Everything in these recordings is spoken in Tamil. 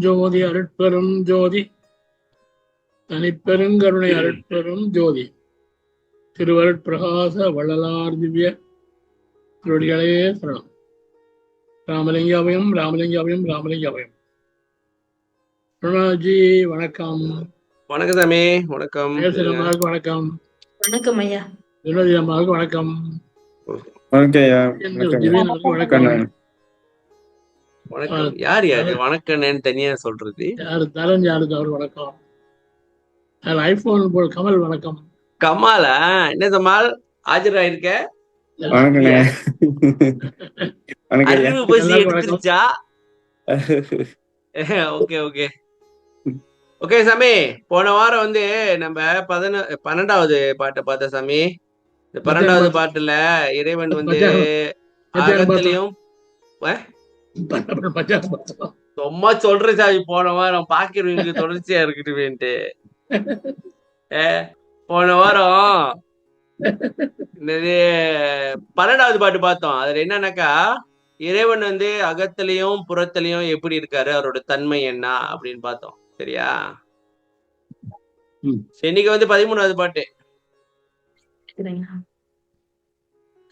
ஜோதி அருட்பெரும் ஜோதி தனிப்பெருங்கருணை அருட்பெரும் ஜோதி திருவருட்பிரகாச வள்ளலார் திவ்ய திருவடிகளே சரணம். ராமலிங்காபயம் ராமலிங்காபயம் ராமலிங்காபயம். அருணாஜி வணக்கம். வணக்கம் சாமி. வணக்கம் அம்மாவுக்கு வணக்கம். வணக்கம் ஐயா. வினோதி அம்மாவுக்கு வணக்கம். வணக்கம். யார் யாரு வணக்கம் தனியா சொல்றது? யாரு தரன் யாருக்கு அவர் வணக்கம். ஐபோன் போல் கமல் வணக்கம். கமாலா? என்ன கமால் ஆஜராயிருக்க? அறிவு பசி எடுத்துருச்சா? ஓகே ஓகே ஓகே சாமி. போன வாரம் வந்து நம்ம 12வது பாட்டை பார்த்த சாமி. இந்த 12வது பாட்டுல இறைவன் வந்து அகத்திலையும் சும்மா சொல்ற சாமி. போன வாரம் பாக்கிறவங்களுக்கு தொடர்ச்சியா இருக்கட்டுமேன்ட்டு போன வாரம் என்னது 12வது பாட்டு பார்த்தோம். அதுல என்னன்னாக்கா இறைவன் வந்து அகத்திலையும் புறத்திலையும் எப்படி இருக்காரு, அவரோட தன்மை என்ன அப்படின்னு பார்த்தோம். சரியா? இன்னைக்கு வந்து 13வது பாட்டு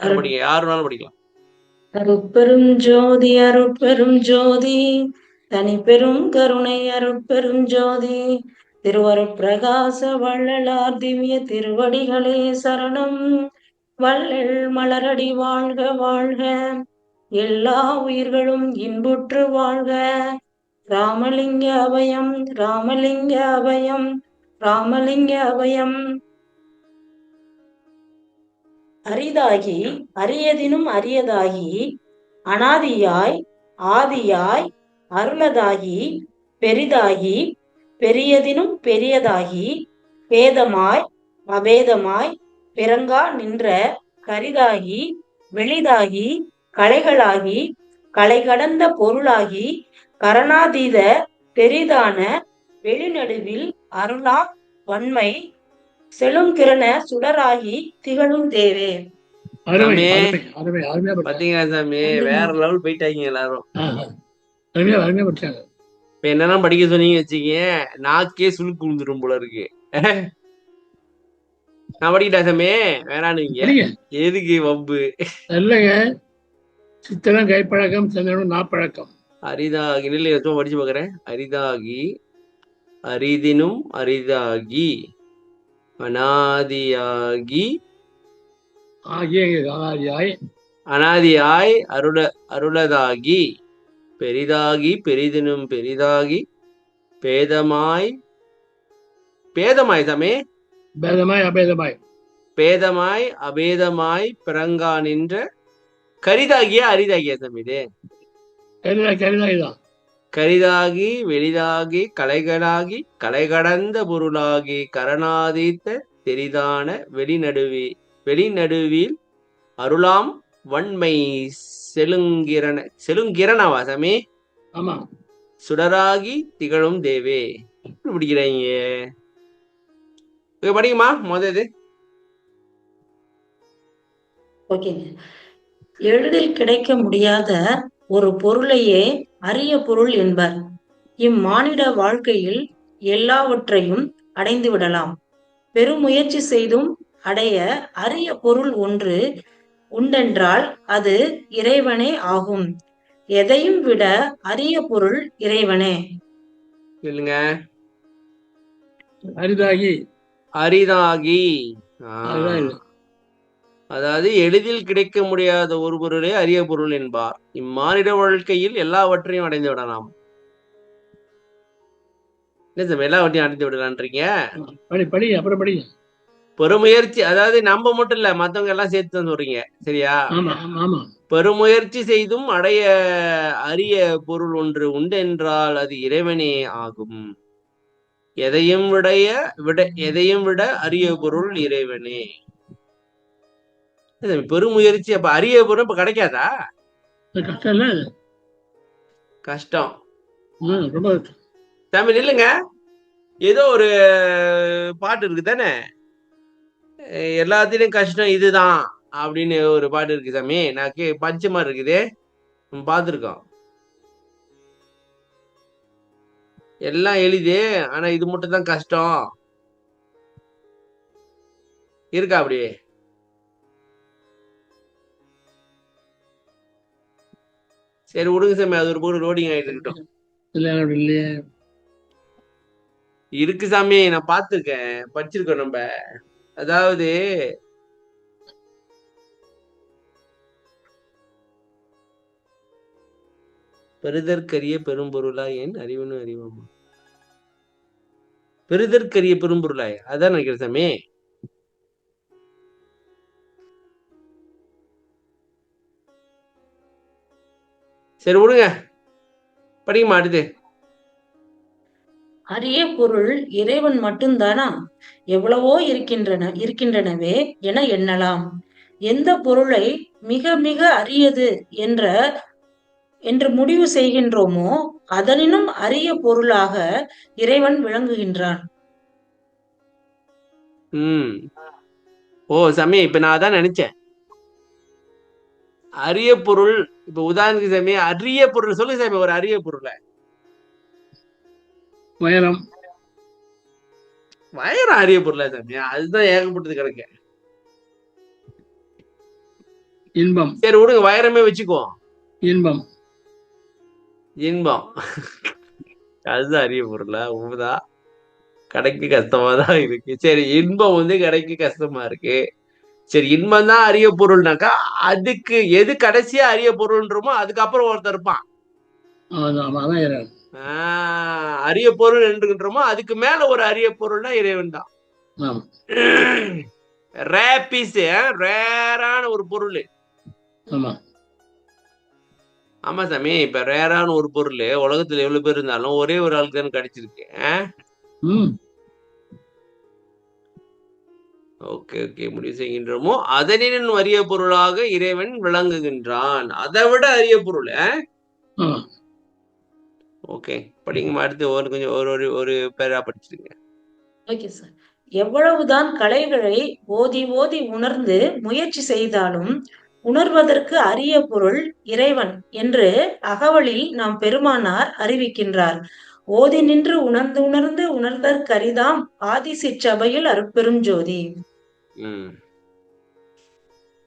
படிக்க, யாருனாலும் படிக்கலாம். அருட்பெரும் ஜோதி அருட்பெரும் ஜோதி தனிப்பெரும் கருணை அருட்பெரும் ஜோதி திருவருட்பிரகாச வள்ளலார் திவ்ய திருவடிகளே சரணம். வள்ளல் மலரடி வாழ்க வாழ்க, எல்லா உயிர்களும் இன்புற்று வாழ்க. ராமலிங்க அபயம் ராமலிங்க அபயம் ராமலிங்க அபயம். அரிதாகி அரியதினும் அரியதாகி, அனாதியாய் ஆதியாய் அருளதாகி, பெரிதாகி பெரியதினும் பெரியதாகி, பேதமாய் அபேதமாய் பிறங்கா நின்ற கரிதாகி வெளிதாகி கலைகளாகி கலைகடந்த பொருளாகி கரணாதீத பெரிதான வெளிநடுவில் அருளா வன்மை செழுங்கிரண சுடராகி திகழும் தேவே. பாத்தீங்களா சாமி? வேற லெவல் போயிட்டாங்க எல்லாரும். இப்ப என்னெல்லாம் படிக்க சொன்னீங்க வச்சுக்கீங்க, நாக்கே சுழுக்கு விழுந்துரும் போல இருக்கு. நான் படிக்கிட்டா சாமி? வேணானுங்க. எதுக்கு வம்பு? இல்லைங்க, சித்தனம் கைப்பழக்கம் சந்தனம் நாப்பழக்கம். அரிதாகி நிலை படிச்சு பாக்குறேன். அரிதாகி அரிதினும் அரிதாகி, அனாதியாகி அனாதியாய் அருளதாகி, பெரிதாகி பெரிதினும் பெரிதாகி, பேதமாய் சாமி பேதமாய் அபேதமாய் பிறங்கா நின்ற கரிதாகிய அரிதாகிய சாமி. இது கரிதாகி வெளிதாகி கலைகளாகி கலைகடந்த பொருளாகி கரணாதீத்த தெரிதான வெளிநடுவில் அருளாம் வன்மை செலுங்கிரணவா சாமி? ஆமா, சுடராகி திகழும் தேவே. பிடிக்கிறாங்க. படிக்குமா முதது? எளிதில் கிடைக்க முடியாத ஒரு பொருளையே அரிய பொருள் என்பர். இம்மானிட வாழ்க்கையில் எல்லாவற்றையும் அடைந்து விடலாம். பெருமுயற்சி செய்தும் அடைய அரிய பொருள் ஒன்று உண்டென்றால் அது இறைவனே ஆகும். எதையும் விட அரிய பொருள் இறைவனே. இல்லைங்க, அரிதாகி அரிதாகி அதாவது எளிதில் கிடைக்க முடியாத ஒரு பொருளே அரிய பொருள் என்பார். இம்மானிட வாழ்க்கையில் எல்லாவற்றையும் அடைந்து விடலாம். எல்லாவற்றையும் அடைந்து விடலான்றீங்க. பெருமுயற்சி, அதாவது நம்ம மட்டும் இல்ல, மத்தவங்க எல்லாம் சேர்த்து தான் சொல்றீங்க. சரியா? பெருமுயற்சி செய்தும் அடைய அரிய பொருள் ஒன்று உண்டு என்றால் அது இறைவனே ஆகும். எதையும் விட அரிய பொருள் இறைவனே. பெருமுயற்சி அப்ப அரிய பொருள் இப்ப கிடைக்காதா? கஷ்டம் தமிழ் இல்லைங்க. ஏதோ ஒரு பாட்டு இருக்கு தானே, எல்லாத்திலும் கஷ்டம் இதுதான் அப்படின்னு ஒரு பாட்டு இருக்கு சாமி. நான் பஞ்ச மாதிரி இருக்குது, பார்த்துருக்கோம். எல்லாம் எளிது, ஆனா இது மட்டும் தான் கஷ்டம் இருக்கா அப்படி? சரி விடுங்க சாமி, அது ஒரு போடு லோடிங் ஆயிட்டு இருக்கட்டும். இல்லையே இருக்கு சாமி, நான் பார்த்திருக்கேன், படிச்சிருக்கோம் நம்ம. அதாவது பெறுதற்கரிய பெரும்பொருளாய் என் அறிவனும் அறிவோமா, பெறுதற்கரிய பெரும்பொருளாய், அதான் நினைக்கிறேன் சாமி. சரி விடுங்க, படிக்க மாட்டுது. அரிய பொருள் இறைவன் மட்டும்தானா? எவ்வளவோ இருக்கின்றனவே என எண்ணலாம். எந்த பொருளை மிக மிக அரியது என்று முடிவு செய்கின்றோமோ அதனினும் அரிய பொருளாக இறைவன் விளங்குகின்றான். ஓ சாமி, இப்ப நான் அதான் நினைச்சேன். அரிய பொருள், இப்ப உதாரணத்துக்கு சாமி, அரிய பொருள் சொல்லுங்க சாமி, ஒரு அரிய பொருளை. வைரம். வைரம் அரிய பொருளா சாமி? அதுதான் ஏகப்பட்டது கிடக்கு. இன்பம். சரி விடுங்க, வைரமே வச்சுக்குவோம். இன்பம். இன்பம் அதுதான் அரிய பொருளா? உண்மைதான், கடைக்கு கஷ்டமா தான் இருக்கு. சரி, இன்பம் வந்து கடைக்கு கஷ்டமா இருக்கு. சரி, இன்பம் தான் அரிய பொருள்னாக்கா அதுக்கு எது கடைசியா அரிய பொருள்ன்றமோ அதுக்கப்புறம் ஒருத்தர் இருப்பான். அரிய பொருள் என்றுகின்றோமோ அதுக்கு மேல ஒரு அரிய பொருள்னா இறைவன் தான். ரேரான ஒரு பொருள். ஆமா சாமி, இப்ப ரேரான ஒரு பொருள் உலகத்துல எவ்வளவு பேர் இருந்தாலும் ஒரே ஒரு ஆளுக்கு தான் கிடைச்சிருக்கு. ஓகே ஓகே, முடிவு செய்கின்றோமோ அதனின் அரிய பொருளாக இறைவன் விளங்குகின்றான். அதை விட அரிய பொருள். ஓகே, படிங்க, அடுத்து ஒரு கொஞ்சம் ஒரு பேரா படிச்சிருங்க. Okay sir. எவ்வளவுதான் கலைகளை ஓதி ஓதி உணர்ந்து முயற்சி செய்தாலும் உணர்வதற்கு அரிய பொருள் இறைவன் என்று அகவலில் நாம் பெருமானார் அறிவிக்கின்றார். ஓதி நின்று உணர்ந்து உணர்ந்து உணர்தற்கரிதாம் ஆதி சிற்றபையில் அருட்பெரும் ஜோதி.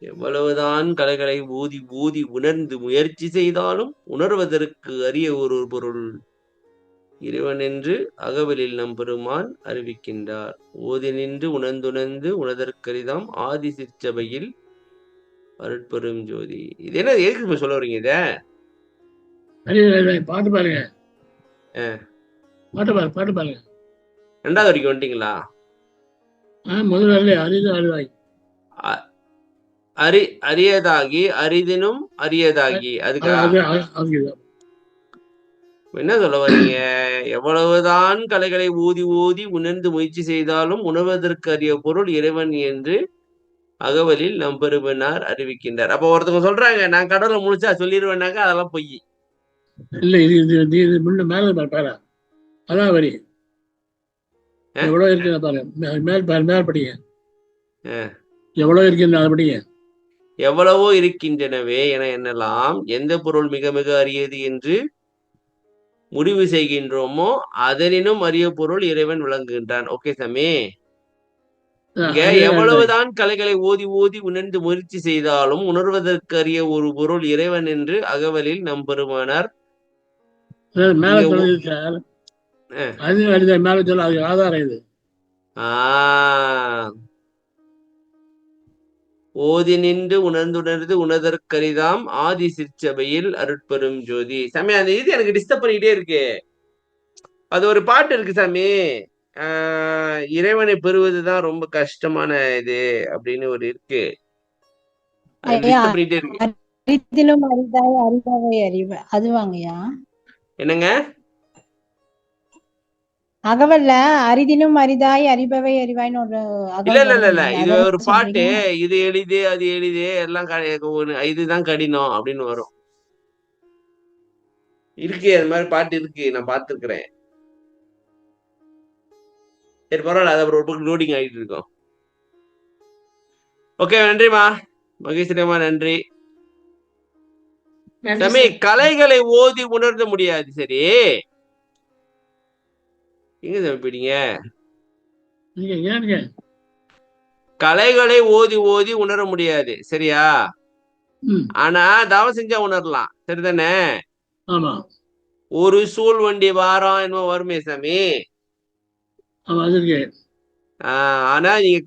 எவ்வளவுதான் கலைகளை ஊதி ஊதி உணர்ந்து முயற்சி செய்தாலும் உணர்வதற்கு அரிய ஒரு பொருள் இறைவன் என்று அகவலில் நம் பெருமான் அறிவிக்கின்றார். ஓதி நின்று உணர்ந்துணர்ந்து உணர்தற்கரிதாம் ஆதி சிற்றபையில் அருட்பெரும் ஜோதி. இது என்ன, எதுக்கு சொல்ல வரீங்க இத? பாட்டு பாருங்க, பாட்டு பாருங்க. ரெண்டாவது வரைக்கும் வந்துட்டீங்களா? முதல்ல அரிது அரிதாய் அரியதாகி அரிதினும் அரியதாகி, அதுக்கு என்ன சொல்ல வரீங்க? எவ்வளவுதான் கலைகளை ஊதி ஊதி உணர்ந்து முயற்சி செய்தாலும் உணர்வதற்கு அரிய பொருள் இறைவன் என்று அகவலில் நம் பெருமனார் அறிவிக்கின்றார். அப்ப ஒருத்தவங்க சொல்றாங்க, நான் கடவுளை முழிச்சா சொல்லிடுவேன்னாக்க அதெல்லாம் பொய். இல்ல, இது மேல பாரு, அதான் வரி எவ்வளவு இருக்கு பாரு, மேல் படிங்க. எவ்வளவு இருக்கின்ற அதை படிங்க. எவ்வளவோ இருக்கின்றனவே என எண்ணலாம். எந்த பொருள் மிக மிக அரியது என்று முடிவு செய்கின்றோமோ அதனினும் அரிய பொருள் இறைவன் விளங்குகின்றான். ஓகே சாமி, இங்க எவ்வளவுதான் கலைகளை ஓதி ஓதி உணர்ந்து முயற்சி செய்தாலும் உணர்வதற்கு அரிய ஒரு பொருள் இறைவன் என்று அகவலில் நம் பெருமானார் ஆதாரம் இது. ஓதி நின்று உணர்ந்துணர்ந்து உணர்தற்கரிதாம் ஆதி சிற்சபையில் அருட்பெரும் ஜோதி. சாமி, அந்த இது எனக்கு டிஸ்டர்ப் பண்ணிட்டே இருக்கு. அது ஒரு பாட்டு இருக்கு சாமி, இறைவனை பெறுவதுதான் ரொம்ப கஷ்டமான இது அப்படின்னு ஒரு இருக்கு. என்னங்க அகவல்ல அரிதினும் அரிதாய் அறிபவை அறிவாய்னு ஒரு இல்ல இது ஒரு பாட்டு. இது எளிது அது எளிது எல்லாம் இதுதான் கடினம் அப்படின்னு வரும். இருக்கு, அது மாதிரி பாட்டு இருக்கு, நான் பார்த்திருக்கிறேன். சரி பரவாயில்ல, அது அப்புறம் ஒரு பக்கம் லோடிங் ஆகிட்டு இருக்கோம். ஓகே, நன்றிமா மகேஸ்வரியம்மா, நன்றி. சாமி, கலைகளை ஓதி உணர்ந்த முடியாது. சரி, எங்க சாமி போயிட்டீங்க? நீங்க ஏனுங்க? கலைகளை ஓதி ஓதி உணர முடியாது, சரியா? ம் ஆனா தவம் செஞ்சா உணரலாம், சரிதானே? ஆமா ஒரு சூழ் வண்டி வாரம் என்னமோ வருமே சாமி. ஆமா அது இருக்கு. ஆனா நீங்க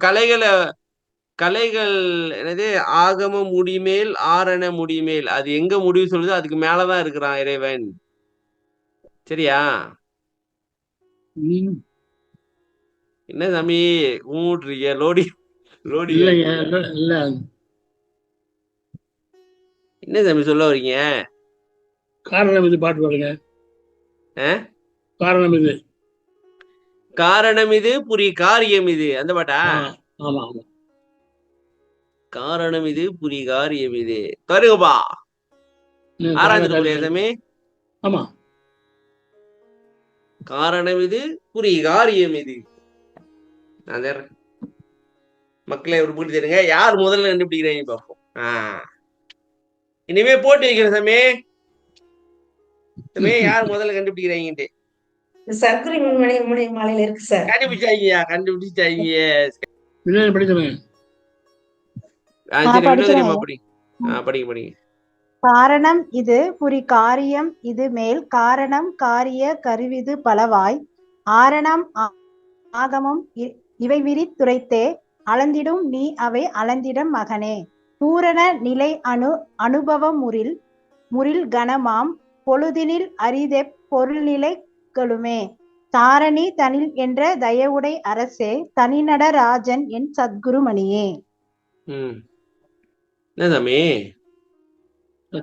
கலைகள் என்னது ஆகம முடிமேல் ஆரண முடிமேல், அது எங்க முடிவு சொல்லுதோ அதுக்கு மேலதான் இருக்கிறான் இறைவன், சரியா? ம் என்ன சாமி ஊட்றீங்க? லோடி லோடி இல்லைங்க காட்டுறீங்களா? இல்ல என்ன சாமி சொல்ல வரீங்க? காரணம் இது பாட்டு பாருங்க. காரணம் இது. காரணம் இது புரி காரியம் இது, அந்த பாட்டா? ஆமா ஆமா. காரணம் இது புரி காரியம் இது, தருகப்பா. ஆறாம் திருமுறையா சாமி? ஆமா. காரணம் இது புரி காரியம் இது. நான் மக்களை ஒரு போட்டி தருங்க, யார் முதல்ல கண்டுபிடிக்கிறீங்க பார்ப்போம். இனிமே போட்டி வைக்கிறேன் சாமி. சாமி யார் முதல்ல கண்டுபிடிக்கிறீங்கன்ட்டு. சர்க்கரை மாலையில இருக்கு சார். கண்டுபிடிச்சாங்க. படிக்கிறேன். படிங்க. காரணம் இது புரி காரியம் இது மேல் காரணம் காரிய கருவிது பலவாய் ஆரணம் ஆகமம் இவை விரித்துரைத்தே அளந்திடும் நீ அவை அளந்திடம் மகனே பூரண நிலை அனுபவம் முறில் கணமாம் பொழுதினில் அரிதெப் பொருள்நிலைகளுமே தாரணி தனில் என்ற தயவுடை அரசே தனிநட ராஜன் என் சத்குருமணியே.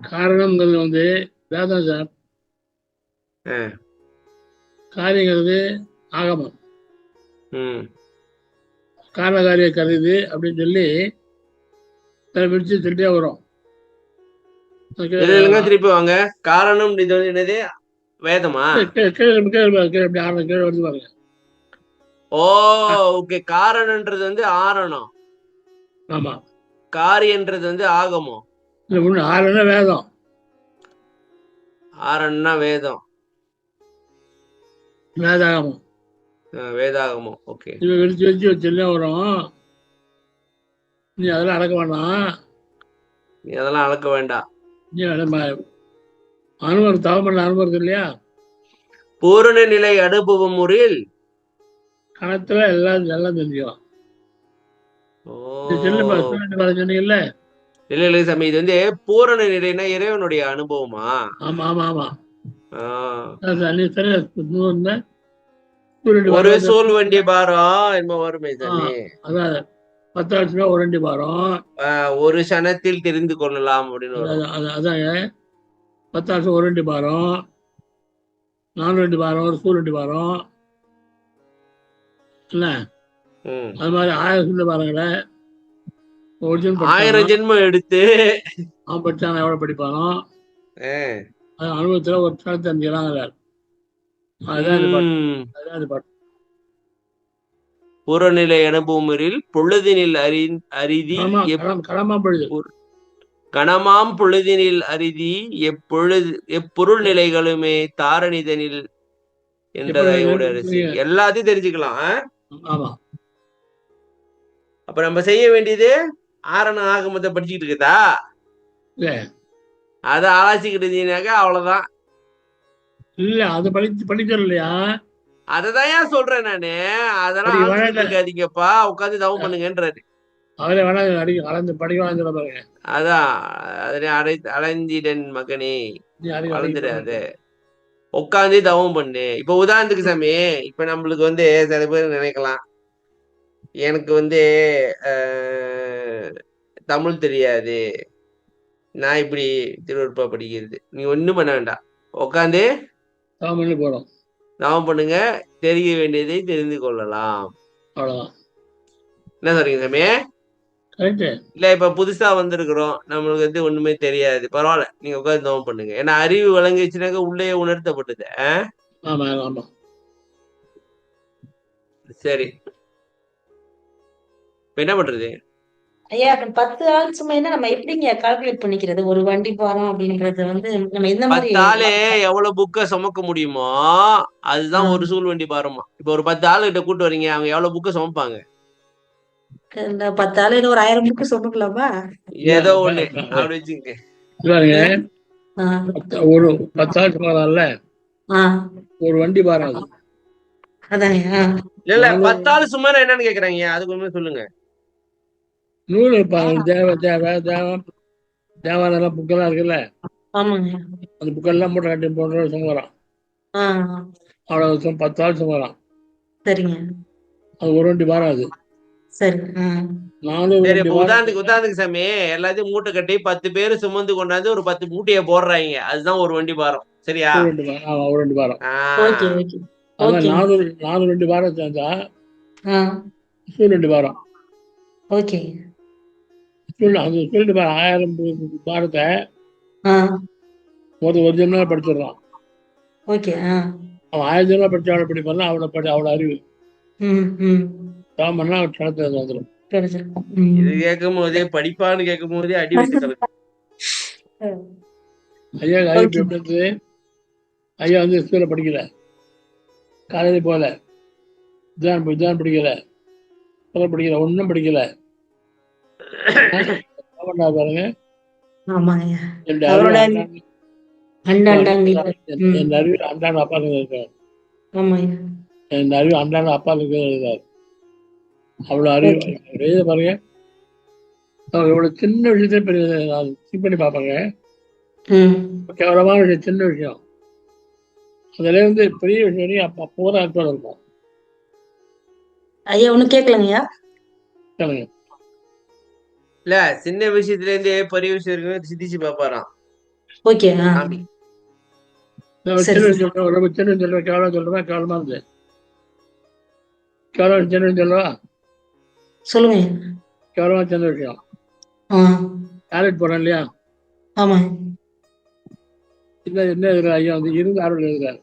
காரணம்ங்கிறது வந்து வேதம் சார். காரியங்கிறது ஆகமம். காரணகாரிய கருது அப்படின்னு சொல்லி பிரிச்சு திருட்டியா வரும். திருப்பி வாங்க. காரணம் இது வந்து என்னது? வேதமா? வருது பாருங்க. ஓகே. காரணம்ன்றது வந்து ஆரணம். ஆமா. காரியன்றது வந்து ஆகமம். ஆரண வேதம். ஆரண்னா வேதம். வேதாகமம். வேதாகமம். ஓகே. இவ விரிச்சு வச்சு வச்சுல வரும். நீ அதெல்லாம் அடக்க வேண்டாம். நீ அதெல்லாம் அளக்க வேண்டாம். நீ அனுபவம் தவம் பண்ண அனுபவம் இல்லையா? பூரண நிலை அனுபவம் முறையில் கணத்துல எல்லாம் தெரிஞ்சுக்கலாம். சொன்னீங்கல்ல? இல்ல சாமி, இது வந்து பூரண நிலைனா இறைவனுடைய அனுபவமா? ஆமா ஆமா ஆமா. ஒரு சூழ் வண்டி பாரம் என்ன வருமே சாமி. அதான் 10 வருஷமா ஒரு வண்டி பாரம் ஒரு சனத்தில் தெரிந்து கொள்ளலாம் அப்படின்னு. அதாங்க 10 வருஷம் ஒரு வண்டி பாரம், 4 வண்டி பாரம், ஒரு சூழ் வண்டி பாரம் இல்ல? அது மாதிரி 1000 சொல்லி பாருங்களேன். 1000 ஜென்மம் எடுத்து அவன் படிச்சான எவ்வளவு படிப்பானோ அது அனுபவத்துல ஒரு சனத்தை தெரிஞ்சுக்கிறாங்க. அதுதான் பாட்டு. புறநிலை அனுபவமில் பொழுதினில் அரிதி கணமாம் பொழுதினில் அரிதி எப்பொருள் நிலைகளுமே தாரணிதனில் என்றதை அரசி. எல்லாத்தையும் தெரிஞ்சுக்கலாம். அப்ப நம்ம செய்ய வேண்டியது ஆரண ஆகமத்தை படிச்சுக்கிட்டு இருக்குதா? அத ஆராய்ச்சிக்கிட்டு இருந்தீங்கன்னாக்கா அவ்வளவுதான். இல்ல அது படிக்கிறது இல்லையா? அததான் சொல்றேன் நானு. அதெல்லாம் இருக்காதீங்கப்பா, உட்காந்து தவம் பண்ணுங்கன்றாரு. அவரே வேணா கலந்து படிக்க. அதான் அதனை அலைந்திடன் மகனே வளர்ந்துடாது, உட்காந்து தவம் பண்ணு. இப்ப உதாரணத்துக்கு சாமி, இப்ப நம்மளுக்கு வந்து சில பேர் நினைக்கலாம், எனக்கு வந்து தமிழ் தெரியாது, நான் இப்படி திருவருப்பா படிக்கிறது. நீ ஒண்ணும் பண்ண வேண்டாம், உட்காந்து தவம் பண்ணுங்க, தெரிய வேண்டியதை தெரிந்து கொள்ளலாம். அவ்வளவுதான். என்ன சொல்றீங்க சாமி? இல்ல இப்ப புதுசா வந்திருக்கிறோம், நம்மளுக்கு வந்து ஒண்ணுமே தெரியாது, பரவாயில்ல, நீங்க உட்காந்து தவம் பண்ணுங்க. ஏன்னா அறிவு வழங்கிச்சுனாக்க உள்ளே உணர்த்தப்பட்டது. சரி, இப்ப என்ன பண்றது? ஐயா 10 ஆள் சுமைன்னா நம்ம எப்படிங்க கால்குலேட் பண்ணிக்கிறது? ஒரு வண்டி பாரம் அப்படின்றது வந்து நம்ம எந்த மாதிரி 10 ஆளு எவ்வளவு புக்க சுமக்க முடியுமோ அதுதான் ஒரு சூழ் வண்டி பாரமா. இப்ப ஒரு 10 ஆளு கிட்ட கூட்டு வரீங்க, அவங்க எவ்வளவு புக்க சுமப்பாங்க? இந்த 10 ஆளு ஒரு 1000 புக்கு சுமக்கலாமா? ஏதோ ஒண்ணு அப்படி வச்சுங்க. ஒரு 10 ஆள் சுமாரால ஒரு வண்டி பாரம் அது. அதாங்க. இல்ல 10 ஆளு சுமாரா என்னன்னு கேக்குறாங்க, அதுக்கு ஒண்ணு சொல்லுங்க. நூல் தேவாலயம் புக்கெல்லாம் இருக்குல்ல, ஆமாங்க. அந்த புக்கெல்லாம் மூட்டை கட்டி போடுற சுமரான். அவ்வளவு 10 ஆள் சுமரான். சரிங்க. அது ஒரு வண்டி பாரம் அது. சரி. சரி, இப்ப உதாரணத்துக்கு சாமி எல்லாத்தையும் மூட்டை கட்டி 10 பேரு சுமந்து கொண்டாந்து ஒரு 10 மூட்டையை போடுறாங்க, அதுதான் ஒரு வண்டி பாரம். சரியா? ஒரு வண்டி பாரம். அதான் 4 வண்டி பாரம் சேர்ந்தா சூழ் வண்டி பாரம். அந்த சூழ் பாரம் 1000 பாரத்தை ஒரு ஜென்மம் படிச்சிடறான். அவன் 1000 ஜென்மம் படிச்ச அவளை படிப்பான், அவளோட அறிவு பண்ணா கணத்துல வந்துடும். இது கேட்கும் போதே படிப்பான்னு கேட்கும் போதே அடி வச்சு ஐயா அறிவு எப்படி இருந்தது? ஐயா வந்து ஸ்கூல்ல படிக்கல, காலேஜ் போல, இதான் படிக்கல, படிக்கல, ஒன்னும் படிக்கல. பாருங்க, என் அறிவு அன்றாட அப்பா இருக்காரு. என் அறிவு அன்றாட அப்பா இருக்காரு. அவ்வளவு அறிவு பாருங்க. இவ்வளவு சின்ன விஷயத்தையும் பெரிய பண்ணி பார்ப்பாங்க. கேவலமான விஷயம், சின்ன விஷயம், அதுல இருந்து பெரிய விஷயம் அப்போதான் அர்த்தம் இருக்கும். ஐயா ஒண்ணு கேட்கலங்கய்யா. இல்ல, சின்ன விஷயத்துல இருந்து பெரிய விஷயம் இருக்கு சிந்திச்சு பாப்பாராம். சொல்றேன் கேவலம் சொல்றேன், கேவலமா இருந்து கேவலம் சின்ன சொல்லவா? சொல்லுங்க. கேவலமா சின்ன விஷயம். காலேஜ் போறேன் இல்லையா? என்ன எழுதுற ஐயா வந்து இருந்து அறுவடை எழுதுறாரு.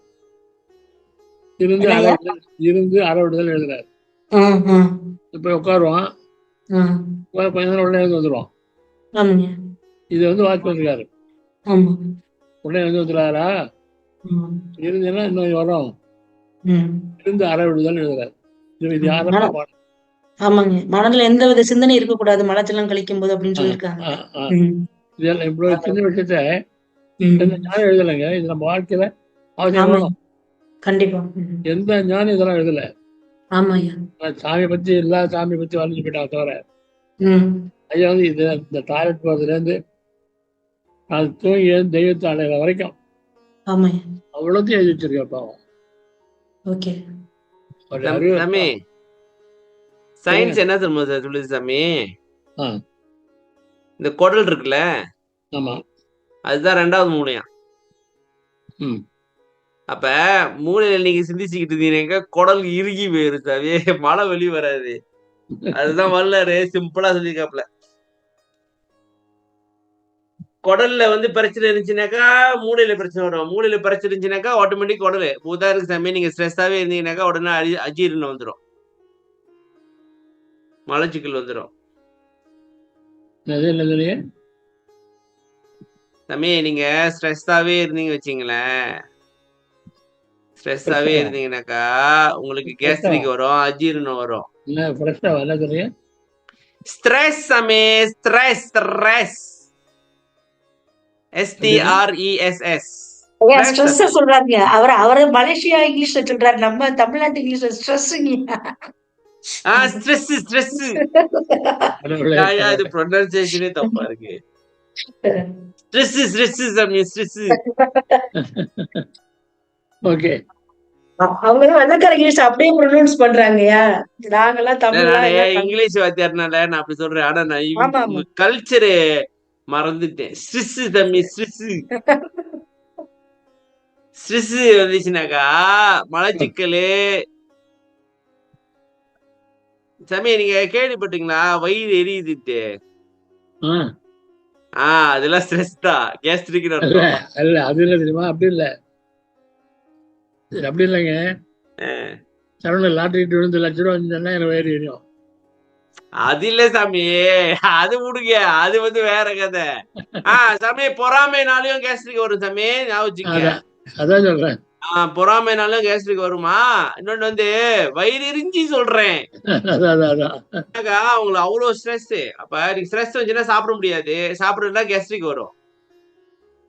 இருந்து அறுவடைதல் எழுதுறாரு. இப்ப உட்காருவான், கொஞ்ச நேரம் உடனே எழுந்து வந்துடுவான். இது வந்து வாட்ச் பண்ணிருக்காரு. உடனே எழுந்து வந்துடுறாரா? இருந்துன்னா இன்னும் வரும். இருந்து அறவிடுதல் எழுதுறாரு. இது யாரும் மனதுல எந்த வித சிந்தனை இருக்கக்கூடாது மலச்சலம் கழிக்கும் போது அப்படின்னு சொல்லியிருக்காங்க. இதெல்லாம் இவ்வளவு சின்ன விஷயத்த ஞானம் எழுதலைங்க. இது நம்ம வாழ்க்கையில அவசியம். கண்டிப்பா எந்த ஞானம் இதெல்லாம் எழுதல. சாமி பத்தி எல்லா சாமி பத்தி வளைஞ்சு போயிட்டாங்க தவிர ஐயா வந்து இது இந்த டாய்லெட் போறதுல இருந்து அது தூங்கி தெய்வத்தை அடைகிற வரைக்கும் அவ்வளோத்தையும் எழுதி வச்சிருக்கேன் பாவம். சாமி சயின்ஸ் என்ன சொல்லுது சாமி? இந்த குடல் இருக்குல்ல, அதுதான் 2வது மூளையா. அப்ப மூளையில நீங்க சிந்திச்சுக்கிட்டு இருந்தீங்க, குடல் இறுகி போயிரும் சாமி, மழை வெளியே வராது. அதுதான் வல்லாரு சிம்பிளா சொல்லிருக்காப்ல. குடல்ல வந்து பிரச்சனை இருந்துச்சுனாக்கா மூளையில பிரச்சனை வரும், மூளையில பிரச்சனை இருந்துச்சுனாக்கா ஆட்டோமேட்டிக் குடல். உதாரணத்துக்கு சாமி நீங்க ஸ்ட்ரெஸ்ஸாவே இருந்தீங்கன்னாக்கா உடனே அஜீரணம் வந்துடும், மலச்சிக்கல் வந்துடும். சாமி நீங்க ஸ்ட்ரெஸ்ஸாவே இருந்தீங்க வச்சீங்களேன், ஸ்ட்ரெஸ்ஸாவே இருந்தீங்கன்னாக்கா உங்களுக்கு கேஸ்ட்ரிக் வரும், அஜீரணம் வரும். ஸ்ட்ரெஸ் சாமி, ஸ்ட்ரெஸ் ஸ்ட்ரெஸ் STRESS சொல்றாங்க. அவரு மலேசியா இங்கிலீஷ்ல சொல்றாரு, நம்ம தமிழ்நாட்டு இங்கிலீஷ்ல ஸ்ட்ரெஸ். ஸ்ட்ரெஸ் ஸ்ட்ரெஸ் இது ப்ரொனன்சியேஷனே தப்பா இருக்கு. ஸ்ட்ரெஸ் ஸ்ட்ரெஸ் சாமி ஸ்ட்ரெஸ். ஓகே, அவங்க வெள்ளக்கார இங்கிலீஷ் அப்படியே ப்ரொனவுன்ஸ் பண்றாங்கயா. நாங்கெல்லாம் தமிழ் இங்கிலீஷ் வாத்தியார்னால நான் அப்படி சொல்றேன். ஆனா நான் உங்க கல்ச்சரு மறந்துட்டேன். ஸ்ட்ரெஸ் சாமி ஸ்ட்ரெஸ். ஸ்ட்ரெஸ் வந்துச்சுனாக்கா மலச்சிக்கல். சாமி நீங்க கேள்விப்பட்டீங்களா வயிறு எரியுதுட்டு? அதெல்லாம் ஸ்ட்ரெஸ் தான், கேஸ்ட்ரிக் இல்ல. அது இல்ல தெரியுமா? அப்படி இல்ல, அப்படி இல்லைங்க. சரவண லாட்டரி விழுந்து 1,00,000 ரூபா வந்துச்சுன்னா எனக்கு வயிறு எரியும். அது இல்ல சாமி, அது விடுங்க, அது வந்து வேற கதை. சாமி பொறாமைனாலயும் கேஸ்ட்ரிக் வரும் சாமி, ஞாபகம் வச்சுக்கங்க. அதான் சொல்றேன். பொறாமைனாலும் கேஸ்ட்ரிக் வருமா? இன்னொன்னு வந்து வயிறு எரிஞ்சி சொல்றேன். அவங்களுக்கு அவ்வளவு ஸ்ட்ரெஸ். அப்ப நீங்க ஸ்ட்ரெஸ் வந்துச்சுன்னா சாப்பிட முடியாது, சாப்பிடறதுனா கேஸ்ட்ரிக் வரும்,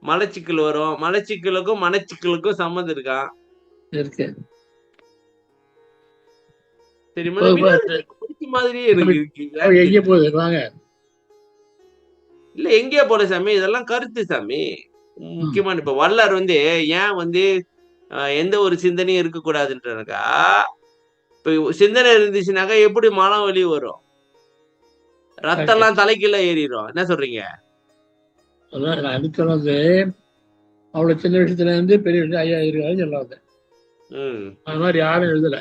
மலச்சிக்கல் வரும். மலச்சிக்கலுக்கும் மனச்சிக்கலுக்கும் சம்மந்தம் இருக்கா? இருக்கு. தெரியுமா? மாதிரியே இருக்கு. எங்கே போகுது வாங்க. இல்ல எங்கேயோ போல சாமி, இதெல்லாம் கருத்து சாமி. முக்கியமான இப்ப வள்ளலார் வந்து ஏன் வந்து எந்த ஒரு சிந்தனையும் இருக்கக்கூடாதுன்றக்கா, இப்ப சிந்தனை இருந்துச்சுனாக்கா எப்படி மனம் வலி வரும், ரத்தம் எல்லாம் தலைக்கீழ ஏறிடும். என்ன சொல்றீங்க? அடிச்சது அவ்வளவு சின்ன விஷயத்துல இருந்து பெரிய விஷயம் ஐயா இருக்காரு சொல்லாத. அது மாதிரி யாரும் எழுதல,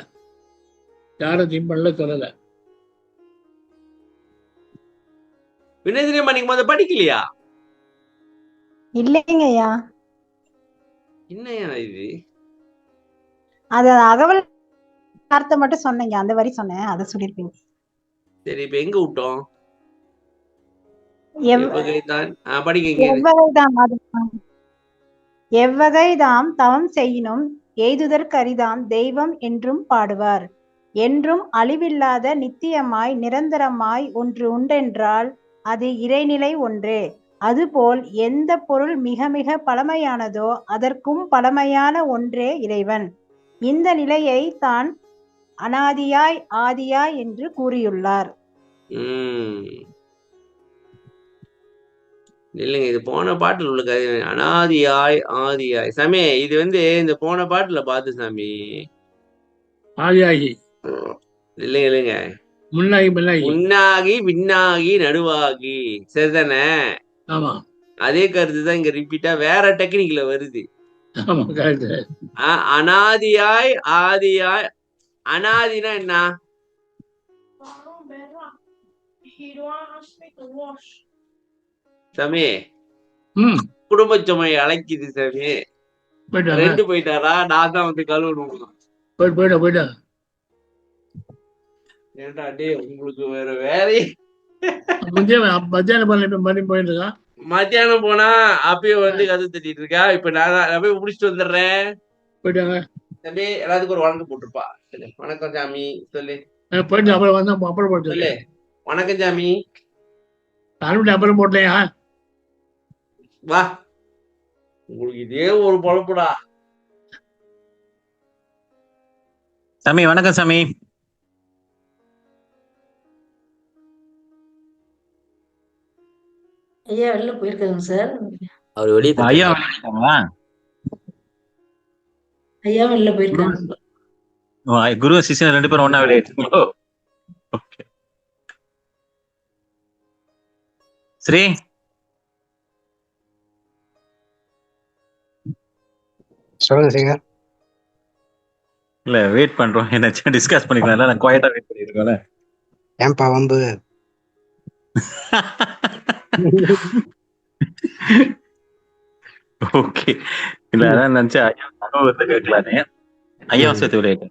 யாரும் திம்பன்ல சொல்லல. வினோதினியம்மா நீங்க முதல்ல படிக்கலையா? இல்லைங்க ஐயா. என்னையா இது? அது அகவல் வார்த்தை மட்டும் சொன்னீங்க, அந்த வரி சொன்னேன், அதை சொல்லிருப்பீங்க. சரி, இப்ப எங்க விட்டோம்? எவ்வகைதாம் தவம் செய்யினும் எய்துதற்கரிதாம் தெய்வம் என்றும் பாடுவார். என்றும் அழிவில்லாத நித்தியமாய் நிரந்தரமாய் ஒன்று உண்டென்றால் அது இறைநிலை ஒன்றே. அதுபோல் எந்த பொருள் மிக மிக பழமையானதோ அதற்கும் பழமையான ஒன்றே இறைவன். இந்த நிலையை தான் அனாதியாய் ஆதியாய் என்று கூறியுள்ளார். இல்லைங்க, இது போன பாட்டுல உள்ள கதை. அனாதியாய் ஆதியாய் சாமி, இது வந்து இந்த போன பாட்டுல பாத்து சாமி. ஆதியாகி இல்லைங்க இல்லைங்க, முன்னாகி முன்னாகி விண்ணாகி நடுவாகி, சரிதானே? ஆமா, அதே கருத்து தான் இங்க ரிப்பீட்டா வேற டெக்னிக்ல வருது. அனாதியாய் ஆதியாய். அனாதினா என்ன சாமி? குடும்ப சுமை அழைக்குது சாமி. ரெண்டு போயிட்டாரா? நான் தான் வந்து கழுவணும். போயிட்டா ஏன்டா டே, உங்களுக்கு வேற வேலை. மத்தியானம் போனா அப்பயும் வந்து கதை தட்டிட்டு இருக்கா. இப்ப நான் போய் முடிச்சுட்டு வந்துடுறேன். போயிட்டாங்க தம்பி, எல்லாத்துக்கும் ஒரு வணக்கம் போட்டுருப்பா. வணக்கம் சாமி சொல்லு. போயிட்டு அப்புறம் வந்தா அப்புறம் போட்டு சொல்லு. வணக்கம் சாமி. அப்புறம் போட்டலையா? வா, உங்களுக்கு இதே ஒரு பொழப்புடா. சாமி வணக்கம் சாமி. ஐயா வெளில போயிருக்காங்க சார். அவர் வெளியே ஐயா வெளியிட்டாங்களா? ஐயா வெளில போயிருக்காங்க. குரு சிஷ்யன் ரெண்டு பேரும் ஒன்னா வெளியிட்டாங்களோ? ஸ்ரீ சொல்லுங்க சேகர். இல்ல வெயிட் பண்றோம், என்ன டிஸ்கஸ் பண்ணிக்கலாம். நான் குவைட்டா வெயிட் பண்ணிட்டு இருக்கேன்ல. ஏன்பா வம்பு? ஓகே, இல்ல அதான் நினைச்சா ஐயா அனுபவத்தை கேட்கலானே. ஐயா சேர்த்து விளையாட்டு.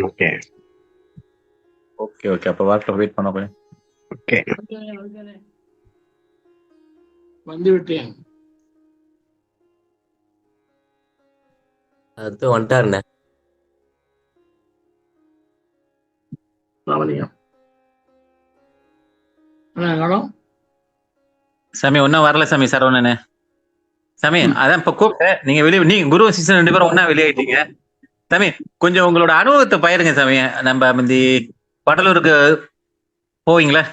ஓகே ஓகே ஓகே, அப்ப வாட்ஸ்அப் வெயிட் பண்ண போய். ஓகே வந்து விட்டேன். அடுத்து வந்துட்டாருண்ணே. சாமி ஒன்னும் வரல சாமி. சரவணனே சாமி, அதான் இப்ப கூப்பிட்டேன். நீங்க வெளியே, நீங்க குரு சிஷ்யன் ரெண்டு பேரும் ஒன்னா வெளியாயிட்டீங்க. சாமி கொஞ்சம் உங்களோட அனுபவத்தை பயிருங்க சாமி. நம்ம முந்தி வடலூருக்கு போவீங்களா?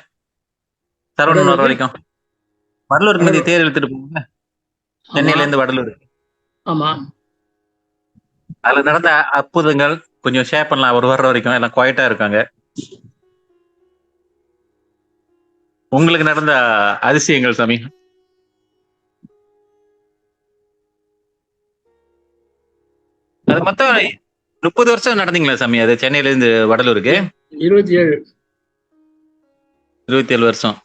சரவணன் வர வரைக்கும் வடலூருக்கு முந்தி தேர் இழுத்துட்டு போவீங்களா? சென்னையில இருந்து வடலூர். ஆமா, அதுல நடந்த அற்புதங்கள் கொஞ்சம் ஷேர் பண்ணலாம். அவர் வர்ற வரைக்கும் எல்லாம் குவைட்டா இருக்காங்க. உங்களுக்கு நடந்த அதிசயங்கள் சாமி. அது மொத்தம் 30 வருஷம் நடந்தீங்களா சாமி? அது சென்னையில இருந்து வடலூருக்கு 27 வருஷம்.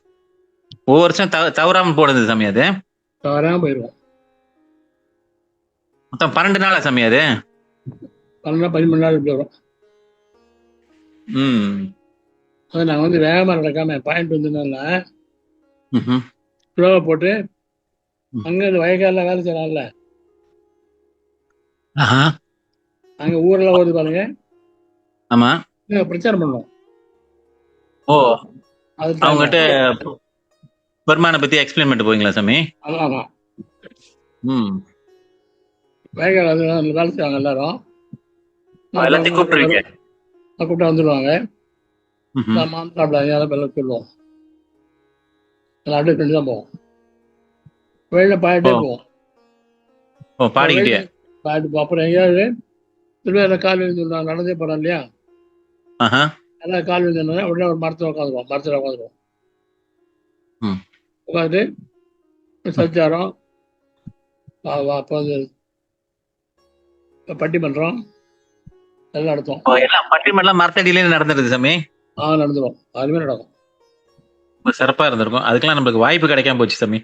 ஒவ்வொரு வருஷம் தவறாம போனது சாமி. அது தவறாம போயிருவோம். மொத்தம் 12 நாளா சாமி? அது 13 நாள் வரும். அதை நான் வந்து வேகமா நடக்காம பாயிண்ட் வந்துன்னா ம்ஹும். ஸ்லோவை போட்டு ம். அங்க இந்த வயக்கால வேலை செய்யலாம்ல, ஆஹா. அங்க ஊர்ல ஓடுது பாருங்க, ஆமா. இங்க பிரச்சாரம் பண்ணோம். ஓ, அது அவங்ககிட்ட பெருமானை பத்தி எக்ஸ்பிளைன் பண்ணிட்டு போவீங்களா சாமி? அதான் ம். வயக்கால வந்து வேலை செய்வாங்க எல்லாரும். எல்லாத்தையும் கூப்பிட்டுருவீங்க. கூப்பிட்டு வந்துடுவாங்க. ம்ஹும். மாம் சாப்பிடாங்க அதெல்லாம் எல்லாம் சொல்லுவோம். எல்லாம் அப்படியே செஞ்சு தான் போவோம். வெளியில பாடிட்டே ஓ. போவோம். ஓ, பாடிக்கிட்டே. பாடிட்டு போவோம். அப்புறம் எங்கேயாவது திருவிழா கால் விழுந்து நான் நடந்தே போறேன் இல்லையா, ஆஹா. எல்லாம் கால் விழுந்தோன்னா உடனே ஒரு மரத்தில் உட்காந்துருவோம். ம். உட்காந்து சச்சாரம், அப்போ வந்து பட்டிமன்றம் எல்லாம் நடத்துவோம். ஓ, எல்லாம் பட்டிமன்றம் மரத்தடியிலே நடந்துருது சாமி. நடந்துடும். அதுமே நடக்கும். ரொம்ப சிறப்பா இருந்திருக்கும். அதுக்கெல்லாம் நம்மளுக்கு வாய்ப்பு கிடைக்காம போச்சு சாமி.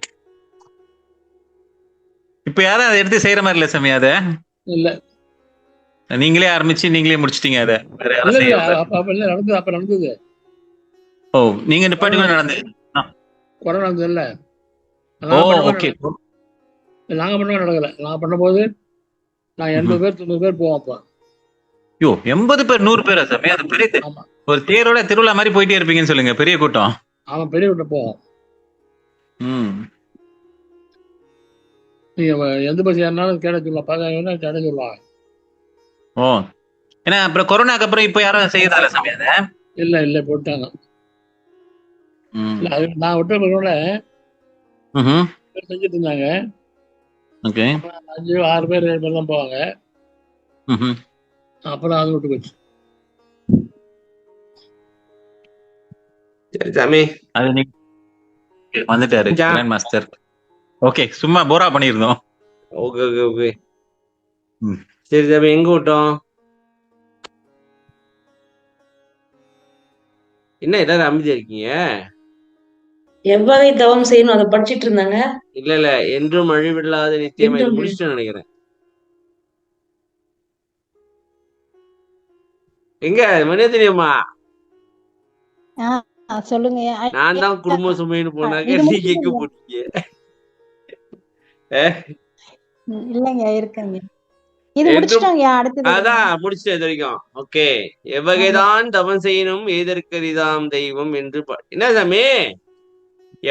இப்ப யாரும் அதை எடுத்து செய்யற மாதிரி இல்ல சாமி. அத இல்ல நீங்களே ஆரம்பிச்சு நீங்களே முடிச்சிட்டீங்க. அத வேற யாரும் இல்ல செய்யல. அப்ப இல்ல நடந்தது. அப்ப நடந்தது ஓ, நீங்க நிப்பாட்டி நடந்து. கொரோனா நடந்தது இல்ல. ஓ, ஓகே. நாங்க பண்ண நடக்கல. நாங்க பண்ணும்போது நான் 80 பேர் 90 பேர் போவோம். அப்ப ஐயோ, 80 பேர் 100 பேரா சாமி? அது பெரிய ஆமா ஒரு தேரோட திருவிழா மாதிரி போயிட்டே இருப்பீங்கன்னு சொல்லுங்க. பெரிய கூட்டம். அவன் பெரிய வீட்டை போவோம். ம். நீங்க எந்த பஸ் ஏறினாலும் கேட சொல்லலாம், பார்க்க கேட சொல்லுவாங்க. ஓ, ஏன்னா அப்புறம் கொரோனாக்கு அப்புறம் இப்ப யாரும் செய்யறதில்ல சாமி அத. இல்ல போட்டாங்க. ம். இல்ல அது நான் விட்ட பிறகு ம்ஹும். செஞ்சுட்டு இருந்தாங்க. ஓகே. 5 6 பேர் 7 பேர் தான் போவாங்க. ம்ஹும். அப்புறம் அது விட்டு போச்சு. சரி சாமி, அது நீங்க வந்துட்டாரு கிராண்ட் மாஸ்டர். ஓகே, சும்மா போரா பண்ணிருந்தோம். Okay okay okay. ம். சரி சாமி, எங்க விட்டோம்? என்ன எல்லாரும் அமைதியா இருக்கீங்க? எவ்வகை தவம் செய்யணும் அதை படிச்சிட்டு இருந்தாங்க. இல்ல என்றும் அழிவில்லாத நித்தியமா என்றும் முடிச்சுட்டு நினைக்கிறேன். எங்க மனிதனியம்மா? சொல்லுங்க. நான் தான் குடும்ப சுமைன்னு போனாங்க, இது நீங்க எங்க போட்டீங்க? இல்லைங்க, இருக்குங்க. இது முடிச்சிட்டோங்க. அடுத்தது அதான் முடிச்சுட்டு இது வரைக்கும். ஓகே. எவ்வகைதான் தவம் செய்யணும் ஏதற்கரிதாம் தெய்வம் என்று என்ன சாமி,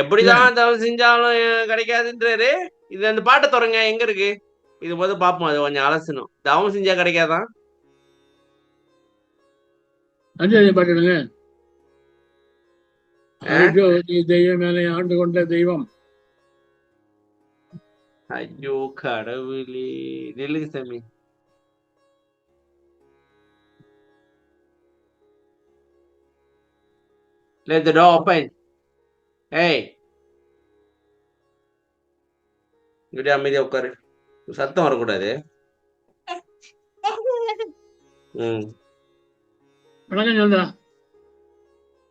எப்படிதான் தவம் செஞ்சாலும் கிடைக்காதுன்றாரு. இது அந்த பாட்டை தொடங்க எங்க இருக்கு? இது போது பாப்போம். அது கொஞ்சம் அலசணும். தவம் செஞ்சா கிடைக்காதான்? பாட்டுடுங்க. தெய்வம் மேலே ஆண்டு கொண்ட தெய்வம். ஐயோ கடவுளே, நெல்லுங்க சாமி. Let the door open. Hey. இப்படி அமைதியா உட்காரு. சத்தம் வரக்கூடாது.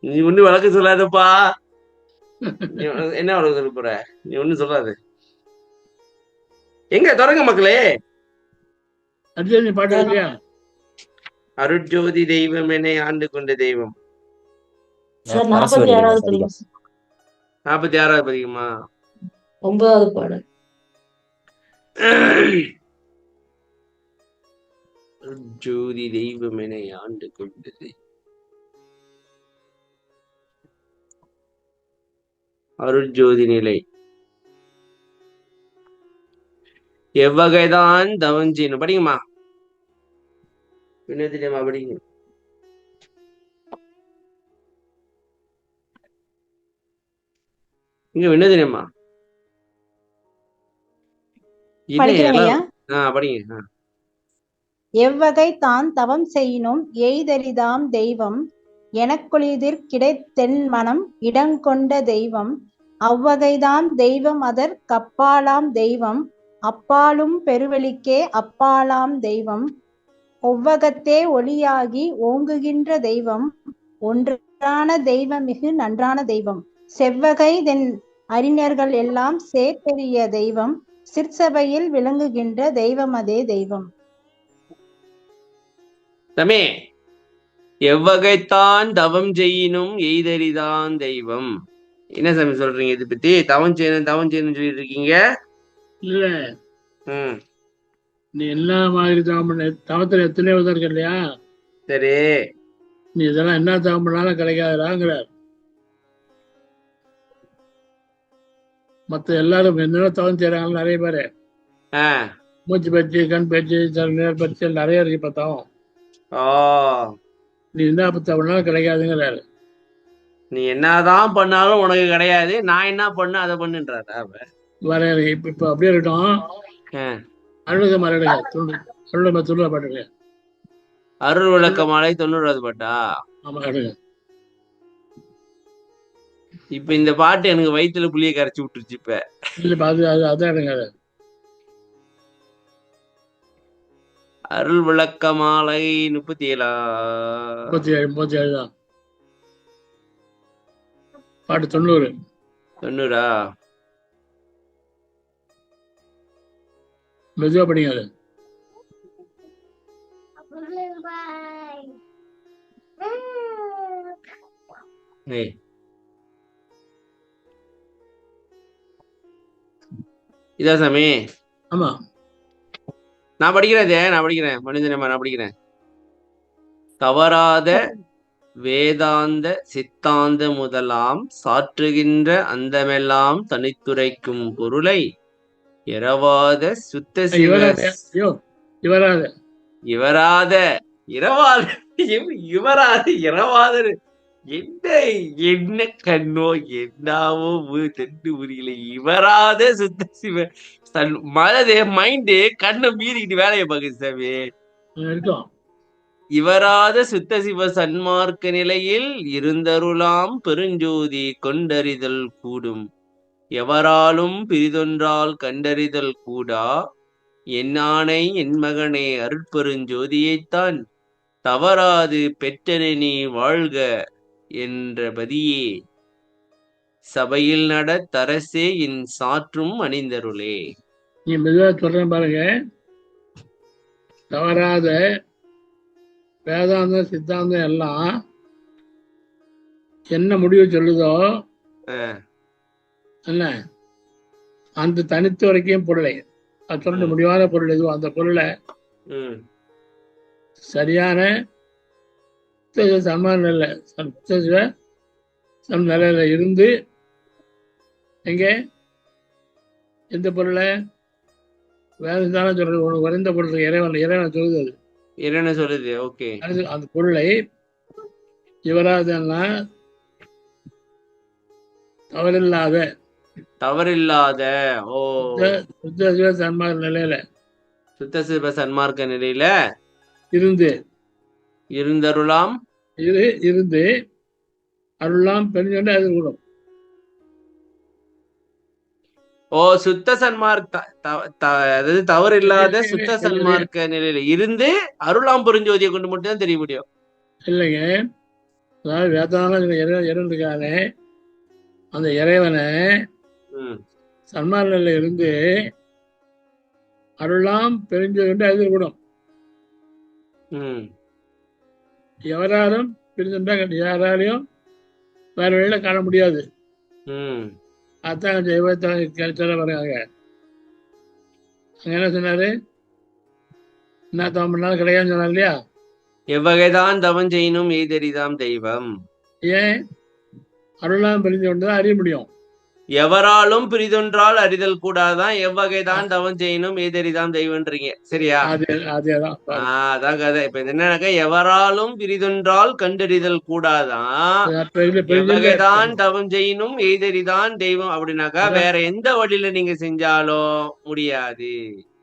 நீ ஒண்ணு வழக்கு சொல்லாதப்பா. என்ன வழக்கு சொல்ல போற? நீ ஒண்ணு சொல்லாது. எங்க தொடங்க மக்களே. அருட்ஜோதி தெய்வம் என்னை ஆண்டு கொண்ட தெய்வம். 46வது பதிகம். 46வது பதிகமா? 9வது பாடல். அருட்ஜோதி தெய்வம் என்னை ஆண்டு கொண்டது. அருட்ஜோதி நிலை. எவ்வகைதான் தவம் செய்யணும் படிங்கம்மா. வினோதினியம்மா படிங்க. இங்க வினோதினியம்மா படிங்க. எவ்வகை தான் தவம் செய்யினும் எய்தரிதாம் தெய்வம் எனக்குளிதிர் கிடைத்தென் மனம் இடங்கொண்ட தெய்வம் அவ்வகைதான் தெய்வம் அதற் கப்பாலாம் தெய்வம் அப்பாலும் பெருவெளிக்கே அப்பாலாம் தெய்வம் ஒவ்வகத்தே ஒளியாகி ஓங்குகின்ற தெய்வம் ஒன்றான தெய்வம் மிகு நன்றான தெய்வம் செவ்வகை தென் அறிஞர்கள் எல்லாம் சேர்த்தெறிய தெய்வம் சிற்சபையில் விளங்குகின்ற தெய்வம் அதே தெய்வம். தம்பி எவ்வகைத்தான் தவம் செய்யினும் எய்தறிதான் தெய்வம். என்ன சாமி சொல்றீங்க இது பத்தி? தவம் செய்யணும் சொல்லிட்டு இருக்கீங்க. இல்ல நீ என்ன மாதிரி தவம் பண்ண, தவத்துல எத்தனையோ விதம் இருக்கு இல்லையா? சரி, நீ இதெல்லாம் என்ன தவம் பண்ணாலும் கிடைக்காதுறாங்கிறார். மத்த எல்லாரும் என்னென்ன தவம் செய்யறாங்க நிறைய பேரு. மூச்சு பயிற்சி, கண் பயிற்சி, நேர் பயிற்சி நிறைய இருக்கு இப்ப தவம். நீ என்ன தவம் பண்ணாலும் கிடைக்காதுங்கிறாரு. நீ என்னதான் பண்ணாலும் உனக்கு கிடையாது, நான் என்ன பண்ண அதை பண்ணுன்றாரா? வர இப்ப அப்படியே இருக்கட்டும். அருளுக மரடுங்க சொல்ல பாட்டுங்க. அருள் விளக்க மாலை 90வது பாட்டா? ஆமா அடுங்க. இப்ப இந்த பாட்டு எனக்கு வயிற்றுல புளிய கரைச்சி விட்டுருச்சு. இப்ப இல்ல அதான் எடுங்க. அருள் விளக்க மாலை 37 தான் பாட்டு. 90 மெதுவா படிங்க. அது இதா சாமி? ஆமா நான் படிக்கிறேன் மனிதனமா, நான் படிக்கிறேன். தவறாத வேதாந்த சித்தாந்த முதலாம் சாற்றுகின்ற அந்தமெல்லாம் தனித்துரைக்கும் பொருளை இரவாத சுத்த இரவாத என்ன கண்ணோ என்னாவோ தெண்டு புரியல. இவராத சுத்த சிவ மனதே மைண்டு கண்ணை மீறிக்கிட்டு வேலையை பாக்குது சாமி. இவராத சுத்த சிவ சன்மார்க்க நிலையில் இருந்தருளாம் பெருஞ்சோதி கொண்டறிதல் கூடும். எவராலும் பிரிதொன்றால் கண்டறிதல் கூடா. என்னானை என் மகனே அருட்பெருஞ்சோதியைத்தான் தவறாது பெற்றனி வாழ்க என்ற பதியே சபையில் நட தரசே என் சாற்றும் அணிந்தருளே. நீ மெதுவா சொல்றேன் பாருங்க. தவறாத வேதாந்தம் சித்தாந்தம் எல்லாம் என்ன முடிவு சொல்லுதோ என்ன அந்த தனித்து வரைக்கும் பொருளை அது சொல்ல முடியாத பொருள் எதுவும் அந்த பொருளை சரியான சம நிலையில இருந்து எங்க எந்த பொருளை வேற தானே சொல்றது. உனக்கு குறைந்த பொருள் இறைவன் சொல்லுது. அது என்ன சொல்லுது? ஓகே, அந்த பொருளை இவராதெல்லாம் தவறில்லாத சுத்த சிவ சன்மார்க்க நிலையில இருந்தருளாம் இருந்து அருளாம் பெருஞ்சொண்டு அது கூடும். சுத்த சன்மார்க்க அதாவது தவறு இல்லாத சுத்த சன்மார்க்க நிலையில இருந்து அருளாம் பெருஞ்சோதியை கொண்டு மட்டும் தான் தெரிய முடியும். இல்லைங்க, அதாவது வேதாளம் இறைவன் இருக்கானே அந்த இறைவனை சன்மார்க்க நிலையில இருந்து அருளாம் பெருஞ்சோதி அது கூடும். எவராலும் பிரிஞ்சுட்டா யாராலையும் வேற வழியில காண முடியாது. அதான் சொல்ல வராங்க. அங்க என்ன சொன்னாரு? என்ன தவம் பண்ணாலும் கிடையாதுன்னு சொன்னார் இல்லையா? எவ்வகைதான் தவம் செய்யணும் எய்தறிதாம் தெய்வம். ஏன்? அருளாம் பிரிஞ்சு கொண்டுதான் அறிய முடியும். எவராலும் பிரிதொன்றால் அறிதல் கூடாதான். எவ்வகைதான் தவம் செய்யணும் எய்தறிதாம் தெய்வம்ன்றீங்க, சரியா? அதான் கதை. இப்ப என்னன்னாக்கா எவராலும் பிரிதொன்றால் கண்டறிதல் கூடாதான். எவ்வகைதான் தவம் செய்யணும் எய்தறிதான் தெய்வம் அப்படின்னாக்கா வேற எந்த வழியில நீங்க செஞ்சாலும் முடியாது.